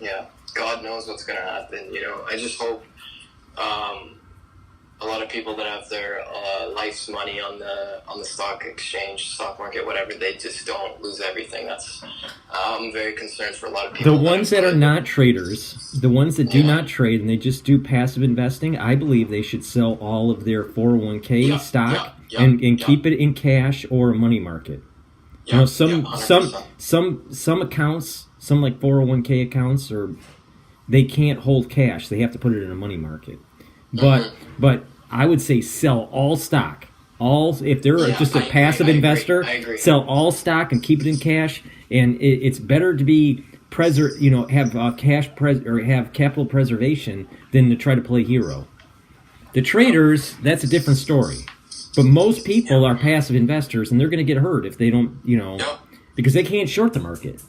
Yeah, God knows what's going to happen. I just hope a lot of people that have their life's money on the stock exchange, stock market, whatever, they just don't lose everything. I'm very concerned for a lot of people. The ones that are not traders, the ones that do not trade and they just do passive investing, I believe they should sell all of their 401k stock and keep it in cash or a money market. Some accounts, some like 401k accounts, or they can't hold cash. They have to put it in a money market. But I would say sell all stock. If they're just a passive investor, I agree. sell all stock and keep it in cash. And it's better to be have have capital preservation than to try to play hero. The traders, that's a different story. But most people are passive investors, and they're going to get hurt if they don't, because they can't short the market,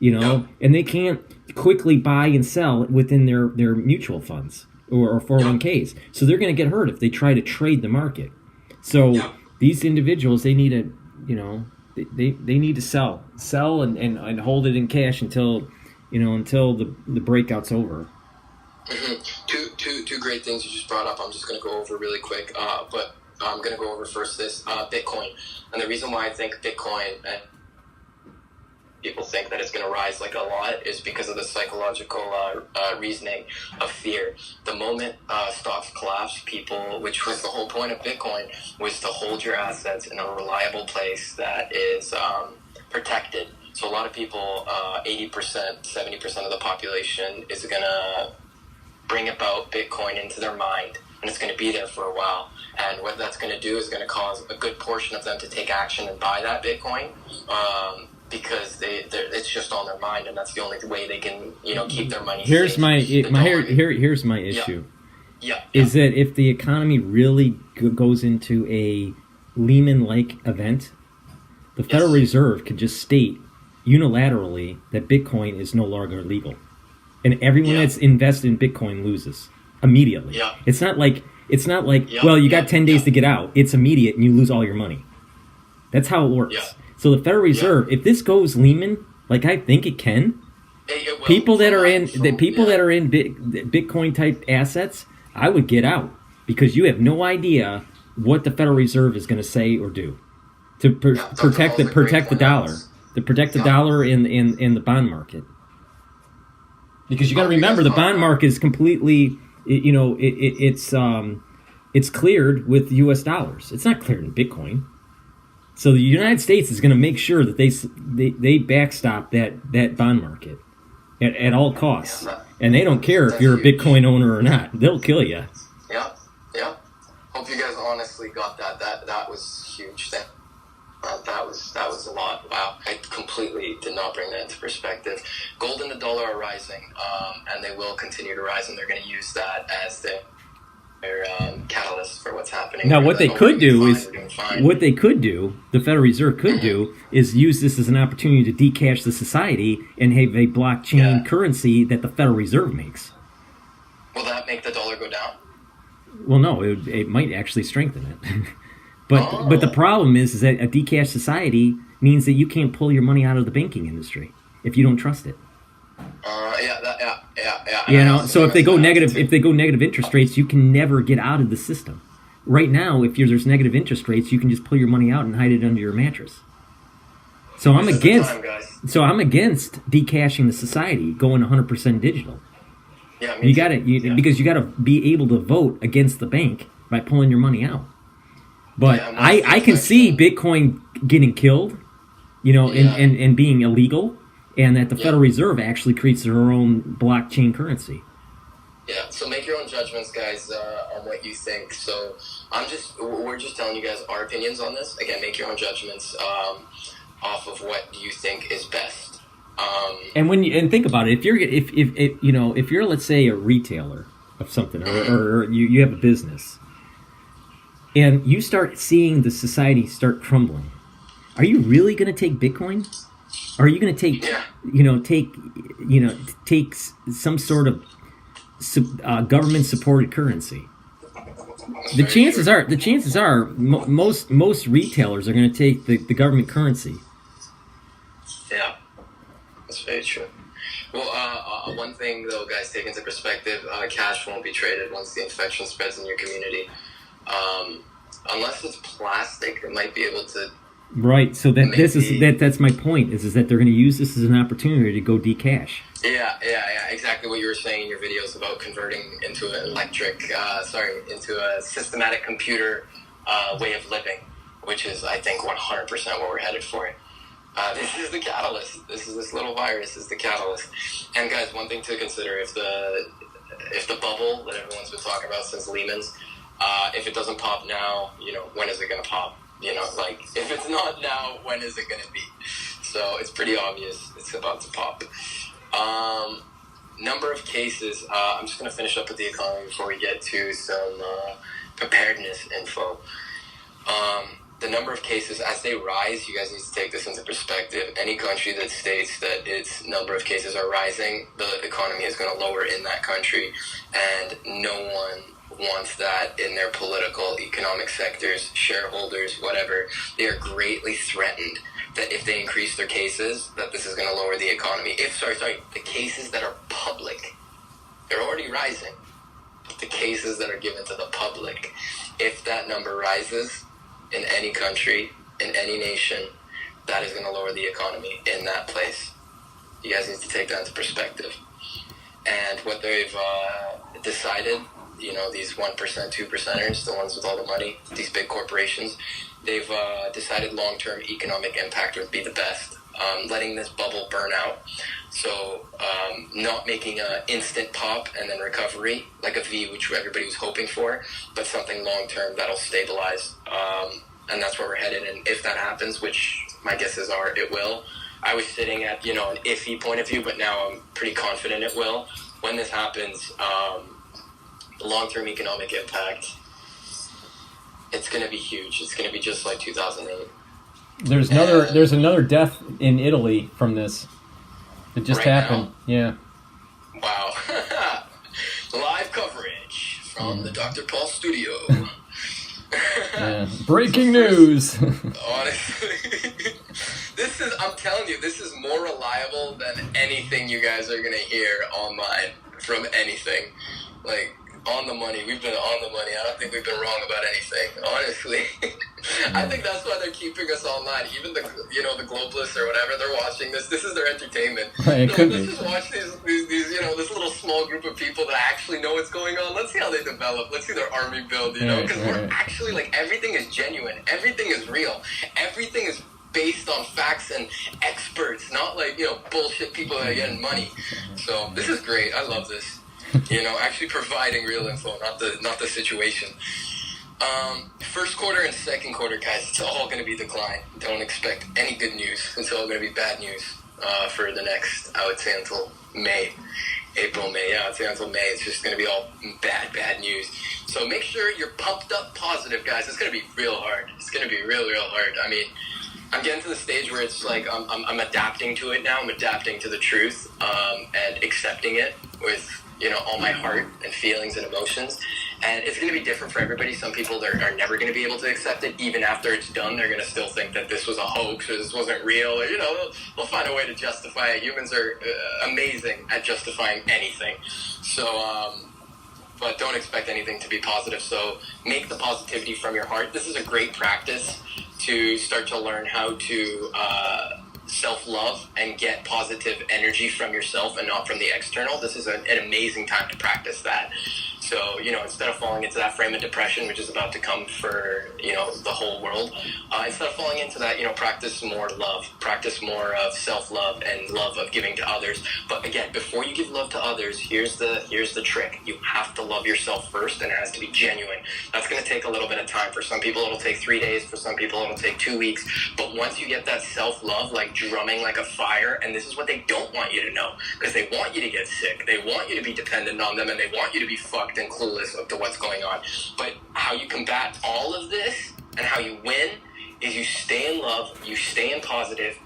and they can't quickly buy and sell within their mutual funds or 401ks. So they're going to get hurt if they try to trade the market. So these individuals, they need to, they need to sell and hold it in cash until the breakout's over. Mm-hmm. Two great things you just brought up. I'm just going to go over really quick, but I'm going to go over first this Bitcoin. And the reason why I think Bitcoin, people think that it's going to rise like a lot, is because of the psychological reasoning of fear. The moment stocks collapse, people, which was the whole point of Bitcoin, was to hold your assets in a reliable place that is protected. So a lot of people, 80%, 70% of the population is going to bring about Bitcoin into their mind, and it's going to be there for a while. And what that's going to do is going to cause a good portion of them to take action and buy that Bitcoin, because it's just on their mind, and that's the only way they can keep their money. Here's safe. Here's my issue. Is that if the economy really goes into a Lehman-like event, the Federal Reserve could just state unilaterally that Bitcoin is no longer legal, and everyone that's invested in Bitcoin loses immediately. It's not like well, you got 10 days to get out. It's immediate, and you lose all your money. That's how it works. So the Federal Reserve, if this goes Lehman, like I think it can, people that are in Bitcoin type assets, I would get out, because you have no idea what the Federal Reserve is going to say or do to protect the dollar, in the bond market. Because you got to remember, the bond market is completely, it's cleared with U.S. dollars. It's not cleared in Bitcoin. So the United States is going to make sure that they backstop that bond market at all costs, and they don't care if you're a Bitcoin owner or not. They'll kill you. Yeah. Hope you guys honestly got that. That was huge. That was a lot. Wow, I completely did not bring that into perspective. Gold and the dollar are rising, and they will continue to rise, and they're going to use that as their catalyst for what's happening. Now, what they could do, the Federal Reserve could do, is use this as an opportunity to decash the society and have a blockchain currency that the Federal Reserve makes. Will that make the dollar go down? Well, no, it might actually strengthen it. But the problem is that a decashed society means that you can't pull your money out of the banking industry if you don't trust it. So if they go negative interest rates, you can never get out of the system. Right now, if there's negative interest rates, you can just pull your money out and hide it under your mattress. So I'm against decashing the society, going 100% digital. Yeah, because you got to be able to vote against the bank by pulling your money out. But I can see Bitcoin getting killed, and being illegal, and that the Federal Reserve actually creates their own blockchain currency. Yeah, so make your own judgments, guys, on what you think. So we're just telling you guys our opinions on this. Again, make your own judgments off of what you think is best. And think about it, if you're let's say a retailer of something, or you have a business, and you start seeing the society start crumbling, are you really going to take Bitcoin? Or are you going to take some sort of government supported currency? The chances are most retailers are going to take the government currency. Yeah, that's very true. Well, one thing though, guys, take into perspective: cash won't be traded once the infection spreads in your community. Unless it's plastic, it might be able to. Right. So that's my point. Is that they're going to use this as an opportunity to go decash. Yeah. Exactly what you were saying in your videos about converting into into a systematic computer way of living, which is, I think, 100% what we're headed for. This is the catalyst. This little virus is the catalyst. And guys, one thing to consider: if the bubble that everyone's been talking about since Lehman's, if it doesn't pop now, when is it going to pop? Like, if it's not now, when is it going to be? So it's pretty obvious it's about to pop. Number of cases, I'm just going to finish up with the economy before we get to some preparedness info. The number of cases, as they rise, you guys need to take this into perspective. Any country that states that its number of cases are rising, the economy is going to lower in that country, and no one wants that in their political, economic sectors, shareholders, whatever. They are greatly threatened that if they increase their cases, that this is going to lower the economy. The cases that are public, they're already rising. But the cases that are given to the public, if that number rises in any country, in any nation, that is going to lower the economy in that place. You guys need to take that into perspective. And what they've decided, these 1%, 2%ers, the ones with all the money, these big corporations, they've decided long-term economic impact would be the best. Letting this bubble burn out. So not making an instant pop and then recovery, like a V, which everybody was hoping for, but something long-term that'll stabilize. And that's where we're headed. And if that happens, which my guesses are it will, I was sitting at, an iffy point of view, but now I'm pretty confident it will. When this happens, the long-term economic impact, it's going to be huge. It's going to be just like 2008. There's another death in Italy from this. It just happened. Now? Yeah. Wow. Live coverage from the Dr. Paul studio. Yeah. Breaking news. Honestly, I'm telling you, this is more reliable than anything you guys are going to hear online from anything. Like, on the money. We've been on the money. I don't think we've been wrong about anything, honestly. I think that's why they're keeping us online. Even the globalists or whatever, they're watching this. This is their entertainment. Right, Let's just watch these this little small group of people that actually know what's going on. Let's see how they develop. Let's see their army build, because we're actually, like, everything is genuine. Everything is real. Everything is based on facts and experts, not like, bullshit people that are getting money. So this is great. I love this. Actually providing real info, not the situation. First quarter and second quarter, guys, it's all going to be decline. Don't expect any good news. It's all going to be bad news for the next, I would say, until May. April, May. Yeah, I'd say until May. It's just going to be all bad news. So make sure you're pumped up positive, guys. It's going to be real hard. It's going to be real hard. I mean, I'm getting to the stage where it's like I'm adapting to it now. I'm adapting to the truth and accepting it with all my heart and feelings and emotions. And it's going to be different for everybody. Some people are never going to be able to accept it. Even after it's done, they're going to still think that this was a hoax or this wasn't real. Or, they'll find a way to justify it. Humans are amazing at justifying anything. So, but don't expect anything to be positive. So make the positivity from your heart. This is a great practice to start to learn how to self-love and get positive energy from yourself and not from the external. This is an amazing time to practice that. So, instead of falling into that frame of depression, which is about to come for, the whole world, instead of falling into that, practice more love, practice more of self-love and love of giving to others. But again, before you give love to others, here's the trick. You have to love yourself first, and it has to be genuine. That's going to take a little bit of time. For some people, it'll take 3 days. For some people, it'll take 2 weeks. But once you get that self-love, like drumming like a fire, and this is what they don't want you to know, because they want you to get sick. They want you to be dependent on them, and they want you to be fucked and clueless of to what's going on. But how you combat all of this and how you win is you stay in love, you stay in positive,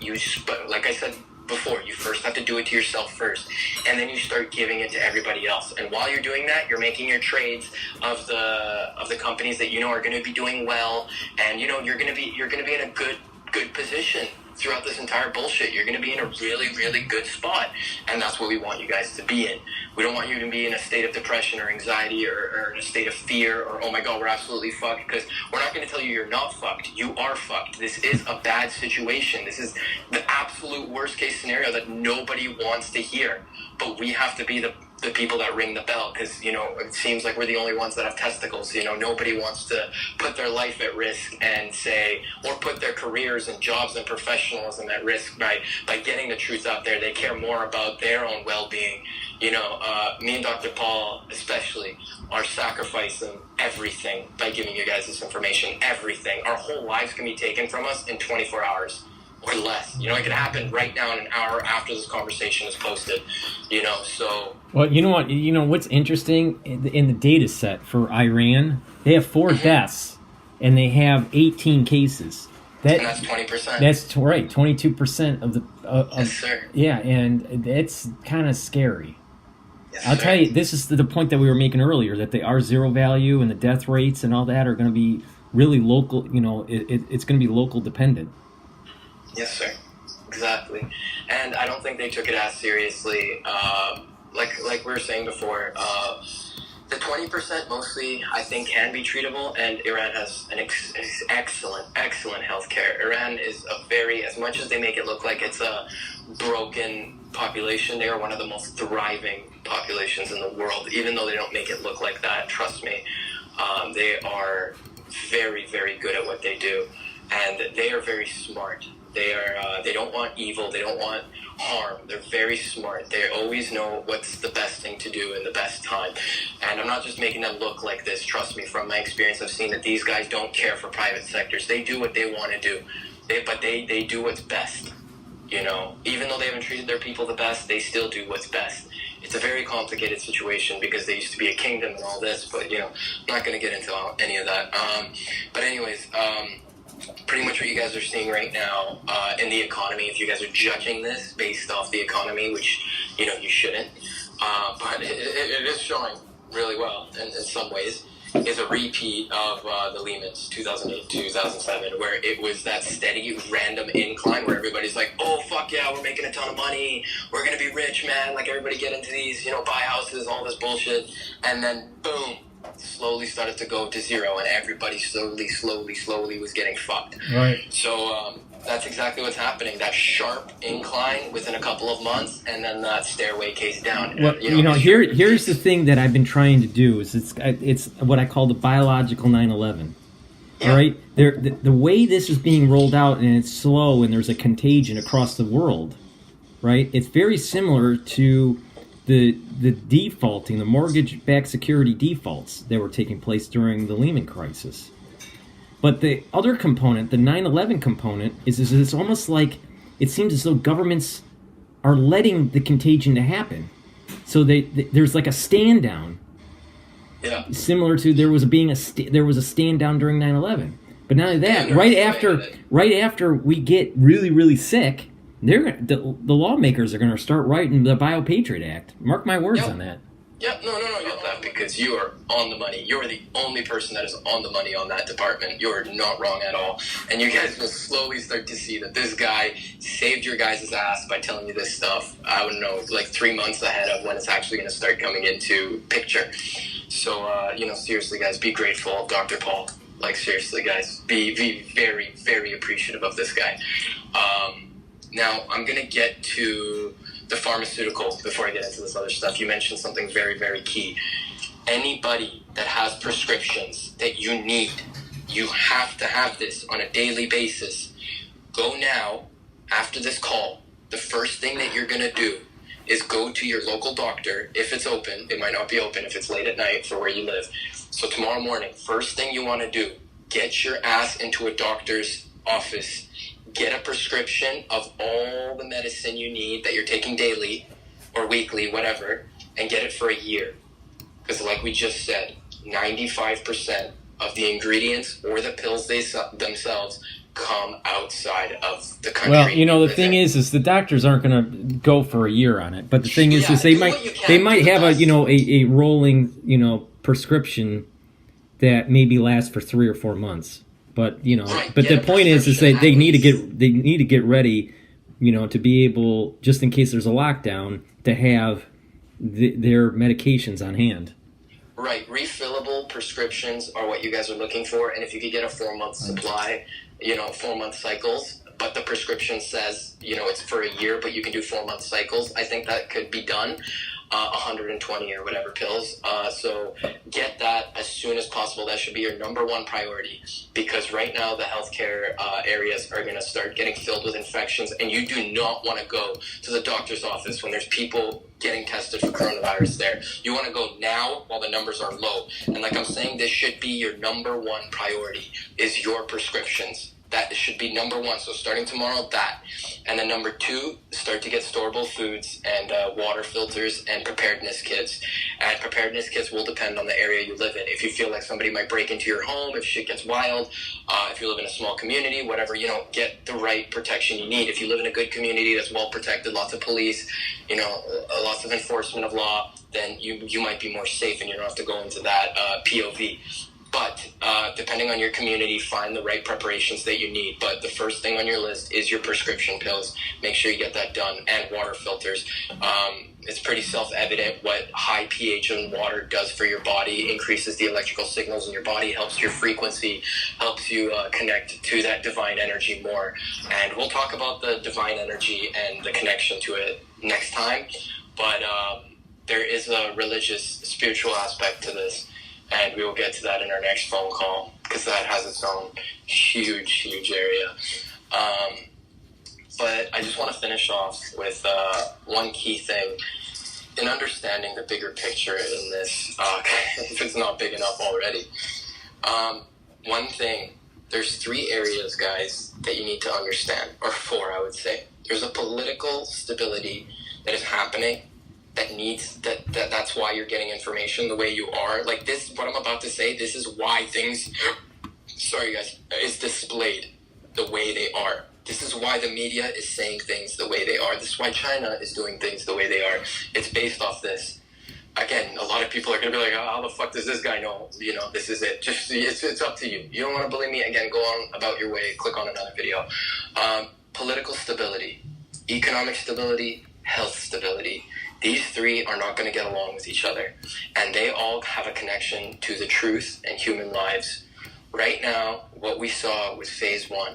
like I said before, you first have to do it to yourself first, and then you start giving it to everybody else. And while you're doing that, you're making your trades of the companies that are going to be doing well, and you're going to be in a good position throughout this entire bullshit. You're going to be in a really, really good spot. And that's what we want you guys to be in. We don't want you to be in a state of depression or anxiety or in a state of fear or, oh my God, we're absolutely fucked. Because we're not going to tell you you're not fucked. You are fucked. This is a bad situation. This is the absolute worst case scenario that nobody wants to hear. But we have to be the the people that ring the bell, because, you know, it seems like we're the only ones that have testicles. You know, nobody wants to put their life at risk and say, or put their careers and jobs and professionalism at risk by getting the truth out there. They care more about their own well-being. You know, me and Dr. Paul especially are sacrificing everything by giving you guys this information, everything. Our whole lives can be taken from us in 24 hours. Or less. You know, it could happen right now in an hour after this conversation is posted. You know, so... Well, you know what? You know what's interesting? In the data set for Iran, they have 4 deaths, and they have 18 cases. And that's 20%. That's right, 22% of the... yes, sir. Yeah, and it's kind of scary. Yes, I'll sir. tell you, this is the point that we were making earlier, that the R0 value and the death rates and all that are going to be really local. You know, it's going to be local dependent. Yes, sir. Exactly. And I don't think they took it as seriously. Like we were saying before, the 20% mostly, I think, can be treatable, and Iran has an excellent healthcare. Iran is as much as they make it look like it's a broken population, they are one of the most thriving populations in the world, even though they don't make it look like that. Trust me. They are very, very good at what they do, and they are very smart. They don't want evil. They don't want harm. They're very smart. They always know what's the best thing to do in the best time. And I'm not just making them look like this. Trust me, from my experience, I've seen that these guys don't care for private sectors. They do what they want to do. But they do what's best. You know, even though they haven't treated their people the best, they still do what's best. It's a very complicated situation because they used to be a kingdom and all this. But, you know, I'm not going to get into any of that. But anyways... pretty much what you guys are seeing right now in the economy, if you guys are judging this based off the economy, which, you know, you shouldn't, but it is showing really well in some ways, is a repeat of the Lehman's 2008, 2007, where it was that steady, random incline where everybody's like, oh, fuck yeah, we're making a ton of money, we're going to be rich, man, like everybody get into these, you know, buy houses, all this bullshit, and then boom, slowly started to go to zero, and everybody slowly was getting fucked. Right. So that's exactly what's happening. That sharp incline within a couple of months, and then that stairway case down. Well, here's the thing that I've been trying to do is it's what I call the biological 9/11. Yeah. All right, the way this is being rolled out, and it's slow, and there's a contagion across the world. Right, it's very similar to the defaulting, the mortgage-backed security defaults that were taking place during the Lehman crisis. But the other component, the 9/11 component, is it's almost like it seems as though governments are letting the contagion to happen. So there's like a stand down, similar to there was a stand down during 9/11. But not only that, right after we get really, really sick, the lawmakers are going to start writing the BioPatriot Act. Mark my words on that. Yep, no, you're that because you are on the money. You're the only person that is on the money on that department. You're not wrong at all. And you guys will slowly start to see that this guy saved your guys' ass by telling you this stuff, I don't know, like 3 months ahead of when it's actually going to start coming into picture. So, seriously, guys, be grateful of Dr. Paul. Like, seriously, guys, be very, very appreciative of this guy. Now, I'm going to get to the pharmaceutical before I get into this other stuff. You mentioned something very, very key. Anybody that has prescriptions that you need, you have to have this on a daily basis. Go now, after this call. The first thing that you're going to do is go to your local doctor. If it's open, it might not be open if it's late at night for where you live. So tomorrow morning, first thing you want to do, get your ass into a doctor's office. Get a prescription of all the medicine you need that you're taking daily or weekly, whatever, and get it for a year. Because like we just said, 95% of the ingredients or the pills themselves come outside of the country. Well, the thing is the doctors aren't going to go for a year on it. But the thing is they might have a rolling, prescription that maybe lasts for 3 or 4 months. But the point is that they need to get ready, to be able, just in case there's a lockdown, to have their medications on hand. Right, refillable prescriptions are what you guys are looking for, and if you could get a 4-month supply, 4-month cycles, but the prescription says, it's for a year, but you can do 4-month cycles, I think that could be done. 120 or whatever pills. So get that as soon as possible. That should be your number one priority, because right now the healthcare areas are going to start getting filled with infections, and you do not want to go to the doctor's office when there's people getting tested for coronavirus there. You want to go now while the numbers are low. And like I'm saying, this should be your number one priority, is your prescriptions. That should be number one. So starting tomorrow, that. And then number two, start to get storable foods and water filters and preparedness kits. And preparedness kits will depend on the area you live in. If you feel like somebody might break into your home, if shit gets wild, if you live in a small community, whatever, get the right protection you need. If you live in a good community that's well protected, lots of police, lots of enforcement of law, then you might be more safe and you don't have to go into that POV. But depending on your community, find the right preparations that you need. But the first thing on your list is your prescription pills. Make sure you get that done, and water filters. It's pretty self-evident what high pH in water does for your body. Increases the electrical signals in your body, helps your frequency, helps you connect to that divine energy more. And we'll talk about the divine energy and the connection to it next time. But there is a religious, spiritual aspect to this. And we will get to that in our next phone call, because that has its own huge area. But I just want to finish off with one key thing in understanding the bigger picture in this, if it's not big enough already. One thing, there's 3 areas, guys, that you need to understand, or 4, I would say. There's a political stability that is happening that's why you're getting information the way you are. Like this, what I'm about to say, this is why things, sorry guys, is displayed the way they are. This is why the media is saying things the way they are. This is why China is doing things the way they are. It's based off this. Again, a lot of people are going to be like, how the fuck does this guy know? This is it. Just, it's up to you. You don't want to believe me? Again, go on about your way. Click on another video. Political stability, economic stability, health stability. These 3 are not going to get along with each other, and they all have a connection to the truth and human lives. Right now, what we saw was phase 1,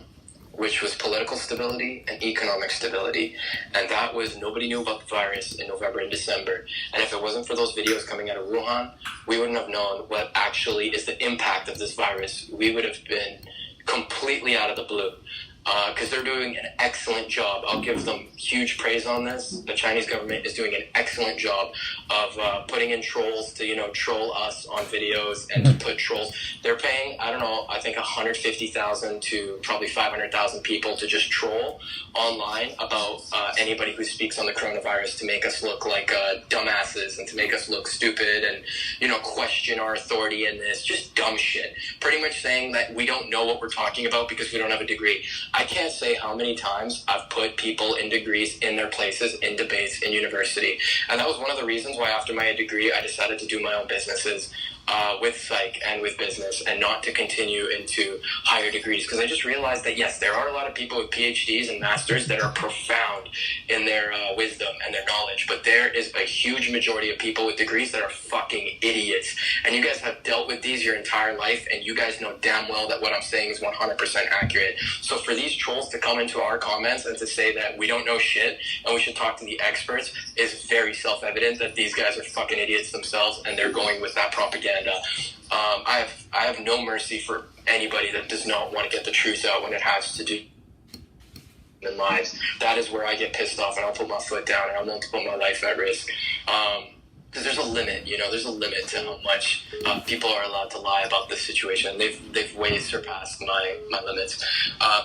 which was political stability and economic stability, and that was nobody knew about the virus in November and December. And if it wasn't for those videos coming out of Wuhan, we wouldn't have known what actually is the impact of this virus. We would have been completely out of the blue. Because they're doing an excellent job. I'll give them huge praise on this. The Chinese government is doing an excellent job of putting in trolls to, troll us on videos and to put trolls. They're paying, I think 150,000 to probably 500,000 people to just troll online about anybody who speaks on the coronavirus, to make us look like dumbasses and to make us look stupid and, question our authority in this. Just dumb shit. Pretty much saying that we don't know what we're talking about because we don't have a degree. I can't say how many times I've put people in degrees in their places in debates in university. And that was one of the reasons why after my degree I decided to do my own businesses with psych and with business, and not to continue into higher degrees, because I just realized that yes, there are a lot of people with PhDs and masters that are profound in their wisdom and their knowledge, but there is a huge majority of people with degrees that are fucking idiots. And you guys have dealt with these your entire life, and you guys know damn well that what I'm saying is 100% accurate. So for these trolls to come into our comments and to say that we don't know shit and we should talk to the experts is very self-evident that these guys are fucking idiots themselves, and they're going with that propaganda. I have no mercy for anybody that does not want to get the truth out when it has to do with lives. That is where I get pissed off, and I'll put my foot down and I won't put my life at risk. Because there's a limit, there's a limit to how much people are allowed to lie about this situation. They've way surpassed my limits.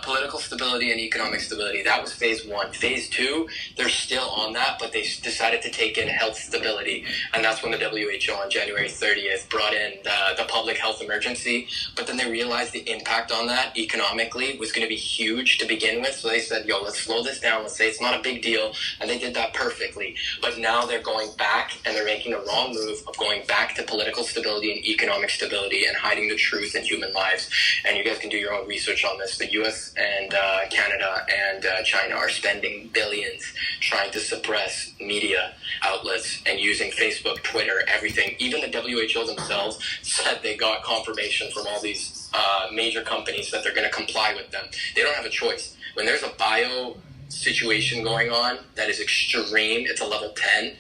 Political stability and economic stability, that was phase 1. Phase 2, they're still on that, but they decided to take in health stability. And that's when the WHO on January 30th brought in the public health emergency. But then they realized the impact on that economically was going to be huge to begin with. So they said, let's slow this down. Let's say it's not a big deal. And they did that perfectly. But now they're going back, and they're making a wrong move of going back to political stability and economic stability and hiding the truth in human lives. And you guys can do your own research on this. The US and Canada and China are spending billions trying to suppress media outlets and using Facebook, Twitter, everything. Even the WHO themselves said they got confirmation from all these major companies that they're going to comply with them. They don't have a choice. When there's a bio situation going on that is extreme, it's a level 10,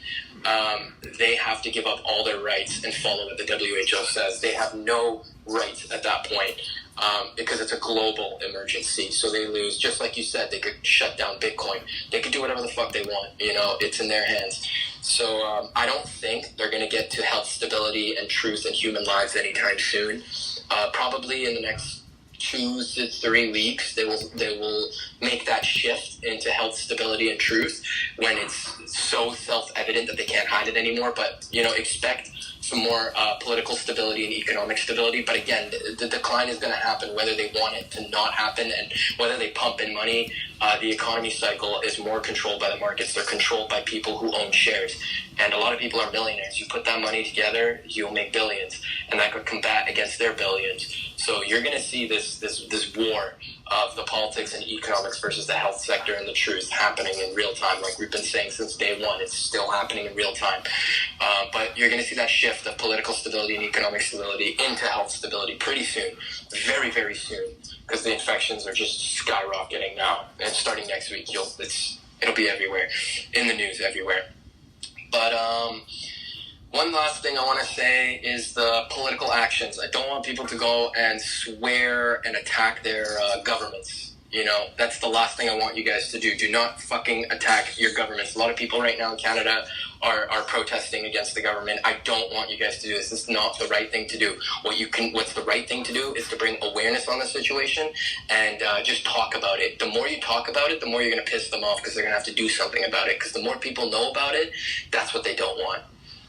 they have to give up all their rights and follow what the WHO says. They have no rights at that point because it's a global emergency. So they lose. Just like you said, they could shut down Bitcoin. They could do whatever the fuck they want. You know, it's in their hands. So I don't think they're going to get to health stability and truth in human lives anytime soon. Probably in the next 2 to 3 weeks, they will make that shift into health stability and truth when it's so self-evident that they can't hide it anymore. But, you know, expect some more political stability and economic stability. But again, the decline is going to happen whether they want it to not happen and whether they pump in money. The economy cycle is more controlled by the markets. They're controlled by people who own shares. And a lot of people are millionaires. You put that money together, you'll make billions. And that could combat against their billions. So you're going to see this war of the politics and economics versus the health sector and the truth happening in real time. Like we've been saying since day one, it's still happening in real time. But you're going to see that shift of political stability and economic stability into health stability pretty soon. Very, very soon. Because the infections are just skyrocketing now. And starting next week, it'll be everywhere. In the news everywhere. But one last thing I want to say is the political actions. I don't want people to go and swear and attack their governments. You know, that's the last thing I want you guys to do. Do not fucking attack your governments. A lot of people right now in Canada are protesting against the government. I don't want you guys to do this. This is not the right thing to do. What's the right thing to do is to bring awareness on the situation and just talk about it. The more you talk about it, the more you're going to piss them off because they're going to have to do something about it. Because the more people know about it, that's what they don't want.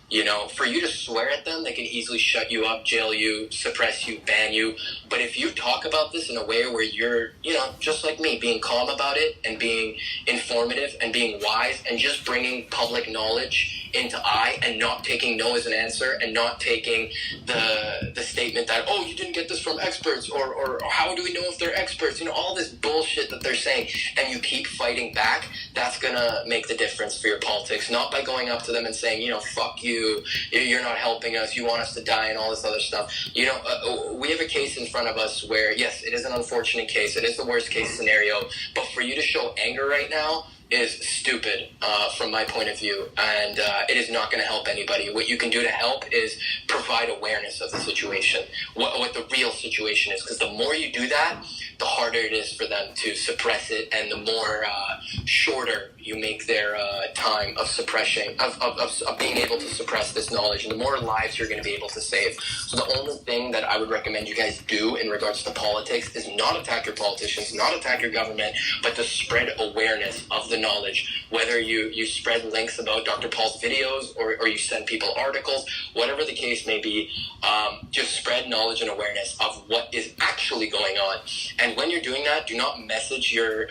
You know, for you to swear at them, they can easily shut you up, jail you, suppress you, ban you. But if you talk about this in a way where you're, you know, just like me, being calm about it and being informative and being wise and just bringing public knowledge into I and not taking no as an answer and not taking the statement that, oh, you didn't get this from experts or how do we know if they're experts? You know, all this bullshit that they're saying, and you keep fighting back, that's going to make the difference for your politics. Not by going up to them and saying, you know, fuck you, you're not helping us, you want us to die and all this other stuff. You know, we have a case in front of us where, yes, it is an unfortunate case, it is the worst case scenario, but for you to show anger right now is stupid from my point of view, and it is not going to help anybody. What you can do to help is provide awareness of the situation, what the real situation is, because the more you do that, the harder it is for them to suppress it, and the more shorter you make their time of suppressing, of being able to suppress this knowledge, and the more lives you're going to be able to save. So the only thing that I would recommend you guys do in regards to politics is not attack your politicians, not attack your government, but to spread awareness of the knowledge. Whether you spread links about Dr. Paul's videos or you send people articles, whatever the case may be, just spread knowledge and awareness of what is actually going on. And when you're doing that, do not message your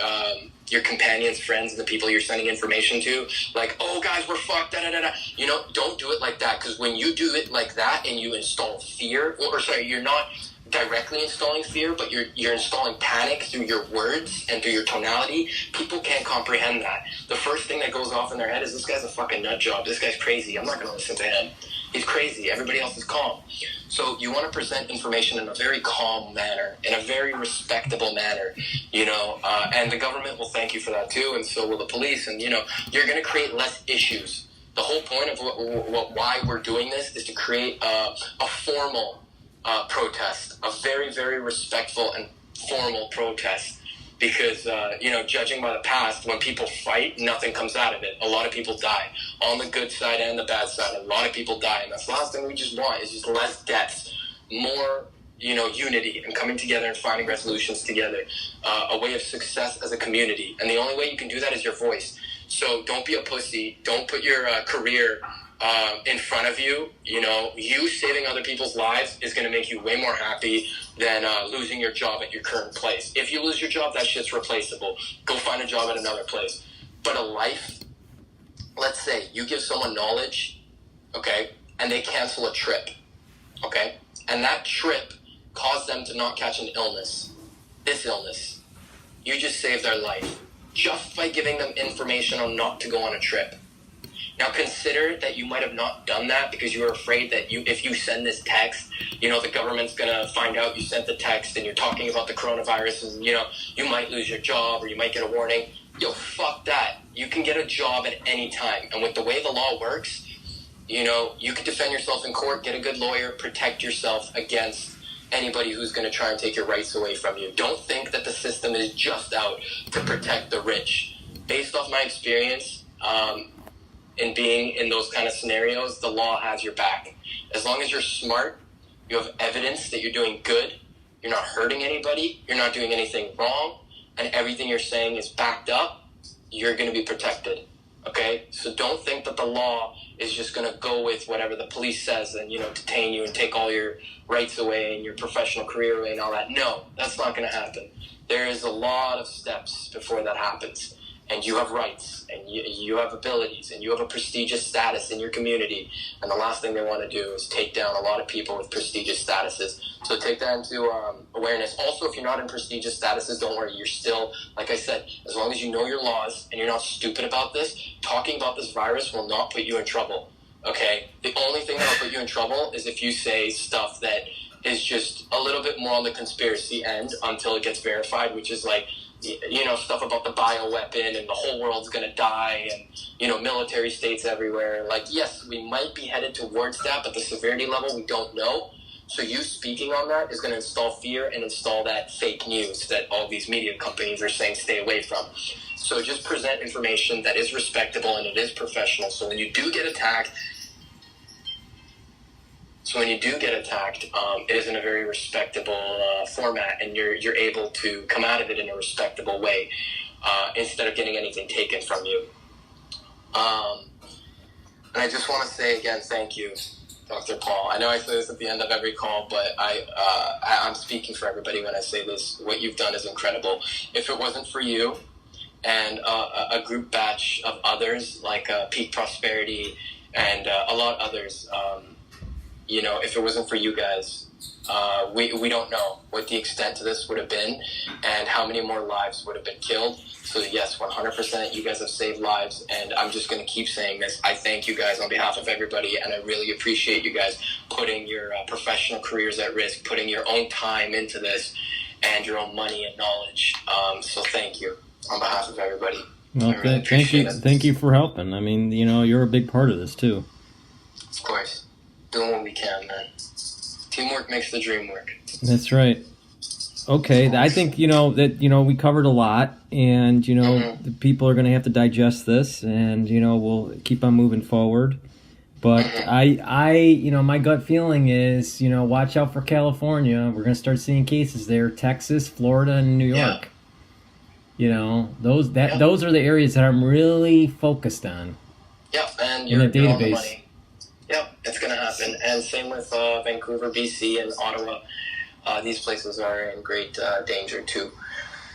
companions, friends, and the people you're sending information to, like, oh, guys, we're fucked, da-da-da-da. You know, don't do it like that, because when you do it like that and you install fear, you're not directly installing fear, but you're installing panic through your words and through your tonality, people can't comprehend that. The first thing that goes off in their head is, this guy's a fucking nut job, this guy's crazy, I'm not going to listen to him. He's crazy, everybody else is calm. So you want to present information in a very calm manner, in a very respectable manner, you know, and the government will thank you for that too, and so will the police, and, you know, you're going to create less issues. The whole point of why we're doing this is to create a formal protest, a very, very respectful and formal protest. Because, you know, judging by the past, when people fight, nothing comes out of it. A lot of people die. On the good side and the bad side, a lot of people die. And that's the last thing we just want, is just less deaths, more, you know, unity and coming together and finding resolutions together. A way of success as a community. And the only way you can do that is your voice. So don't be a pussy. Don't put your career in front of you. You know, you saving other people's lives is going to make you way more happy than losing your job at your current place. If you lose your job, that shit's replaceable. Go find a job at another place. But a life, let's say you give someone knowledge, okay, and they cancel a trip, okay, and that trip caused them to not catch an illness, this illness, you just saved their life just by giving them information on not to go on a trip. Now consider that you might have not done that because you were afraid that if you send this text, you know, the government's going to find out you sent the text and you're talking about the coronavirus and, you know, you might lose your job or you might get a warning. Yo, fuck that. You can get a job at any time. And with the way the law works, You know, you can defend yourself in court, get a good lawyer, protect yourself against anybody who's going to try and take your rights away from you. Don't think that the system is just out to protect the rich. Based off my experience in being in those kind of scenarios, the law has your back. As long as you're smart, you have evidence that you're doing good, you're not hurting anybody, you're not doing anything wrong, and everything you're saying is backed up, you're going to be protected. Okay? So don't think that the law is just going to go with whatever the police says and, you know, detain you and take all your rights away and your professional career away and all that. No, that's not going to happen. There is a lot of steps before that happens. And you have rights, and you have abilities, and you have a prestigious status in your community. And the last thing they want to do is take down a lot of people with prestigious statuses. So take that into awareness. Also, if you're not in prestigious statuses, don't worry. You're still, like I said, as long as you know your laws and you're not stupid about this, talking about this virus will not put you in trouble. Okay? The only thing that will put you in trouble is if you say stuff that is just a little bit more on the conspiracy end until it gets verified, which is like, you know, stuff about the bioweapon and the whole world's going to die and, you know, military states everywhere. Like, yes, we might be headed towards that, but the severity level we don't know. So you speaking on that is going to install fear and install that fake news that all these media companies are saying stay away from. So just present information that is respectable and it is professional. So when you do get attacked, it is in a very respectable format, and you're able to come out of it in a respectable way instead of getting anything taken from you. And I just want to say again, thank you, Dr. Paul. I know I say this at the end of every call, but I'm speaking for everybody when I say this. What you've done is incredible. If it wasn't for you and a group batch of others like Peak Prosperity and a lot of others, you know, if it wasn't for you guys, we don't know what the extent to this would have been and how many more lives would have been killed. So yes, 100% you guys have saved lives, and I'm just going to keep saying this. I thank you guys on behalf of everybody, and I really appreciate you guys putting your professional careers at risk, putting your own time into this and your own money and knowledge. So thank you on behalf of everybody. Well, really thank you. it. Thank you for helping. I mean, you know, you're a big part of this too. Of course. Doing what we can, man. Teamwork makes the dream work. That's right. Okay, I think, you know, that, you know, we covered a lot, and, you know, the people are going to have to digest this, and, you know, we'll keep on moving forward. But you know, my gut feeling is, you know, watch out for California. We're going to start seeing cases there. Texas, Florida, and New York. You know, those are the areas that I'm really focused on. Yeah, and in the you're on the database. money. Yeah, it's going to happen. And same with Vancouver, BC, and Ottawa. These places are in great danger, too.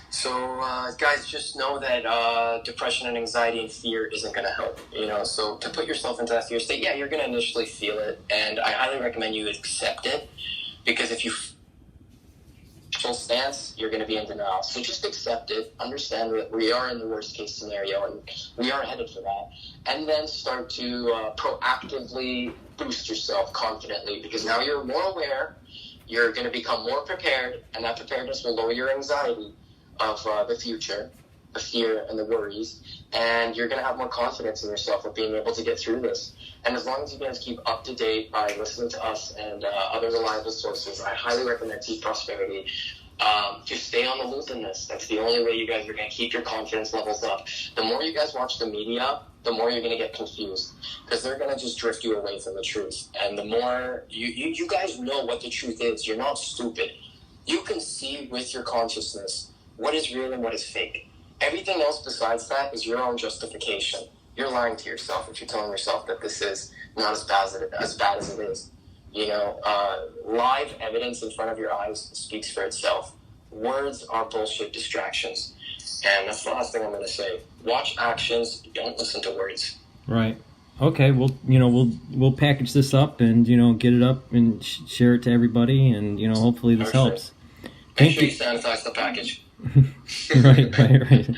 So, guys, just know that depression and anxiety and fear isn't going to help. You know, so to put yourself into that fear state, yeah, you're going to initially feel it. And I highly recommend you accept it. Because if you full stance, you're going to be in denial. So just accept it. Understand that we are in the worst case scenario, and we are headed for that. And then start to proactively boost yourself confidently, because now you're more aware. You're going to become more prepared, and that preparedness will lower your anxiety of the future, the fear and the worries, and you're going to have more confidence in yourself of being able to get through this. And as long as you guys keep up to date by listening to us and other reliable sources, I highly recommend Peak Prosperity. Just stay on the loop in this. That's the only way you guys are going to keep your confidence levels up. The more you guys watch the media, the more you're going to get confused, because they're going to just drift you away from the truth. And the more you guys know what the truth is, you're not stupid. You can see with your consciousness what is real and what is fake. Everything else besides that is your own justification. You're lying to yourself if you're telling yourself that this is not as bad as it is. You know, live evidence in front of your eyes speaks for itself. Words are bullshit distractions. And that's the last thing I'm going to say. Watch actions, don't listen to words. Right. Okay, well, you know, we'll package this up and, you know, get it up and share it to everybody, and, you know, hopefully this helps. Make sure you sanitize the package. Right.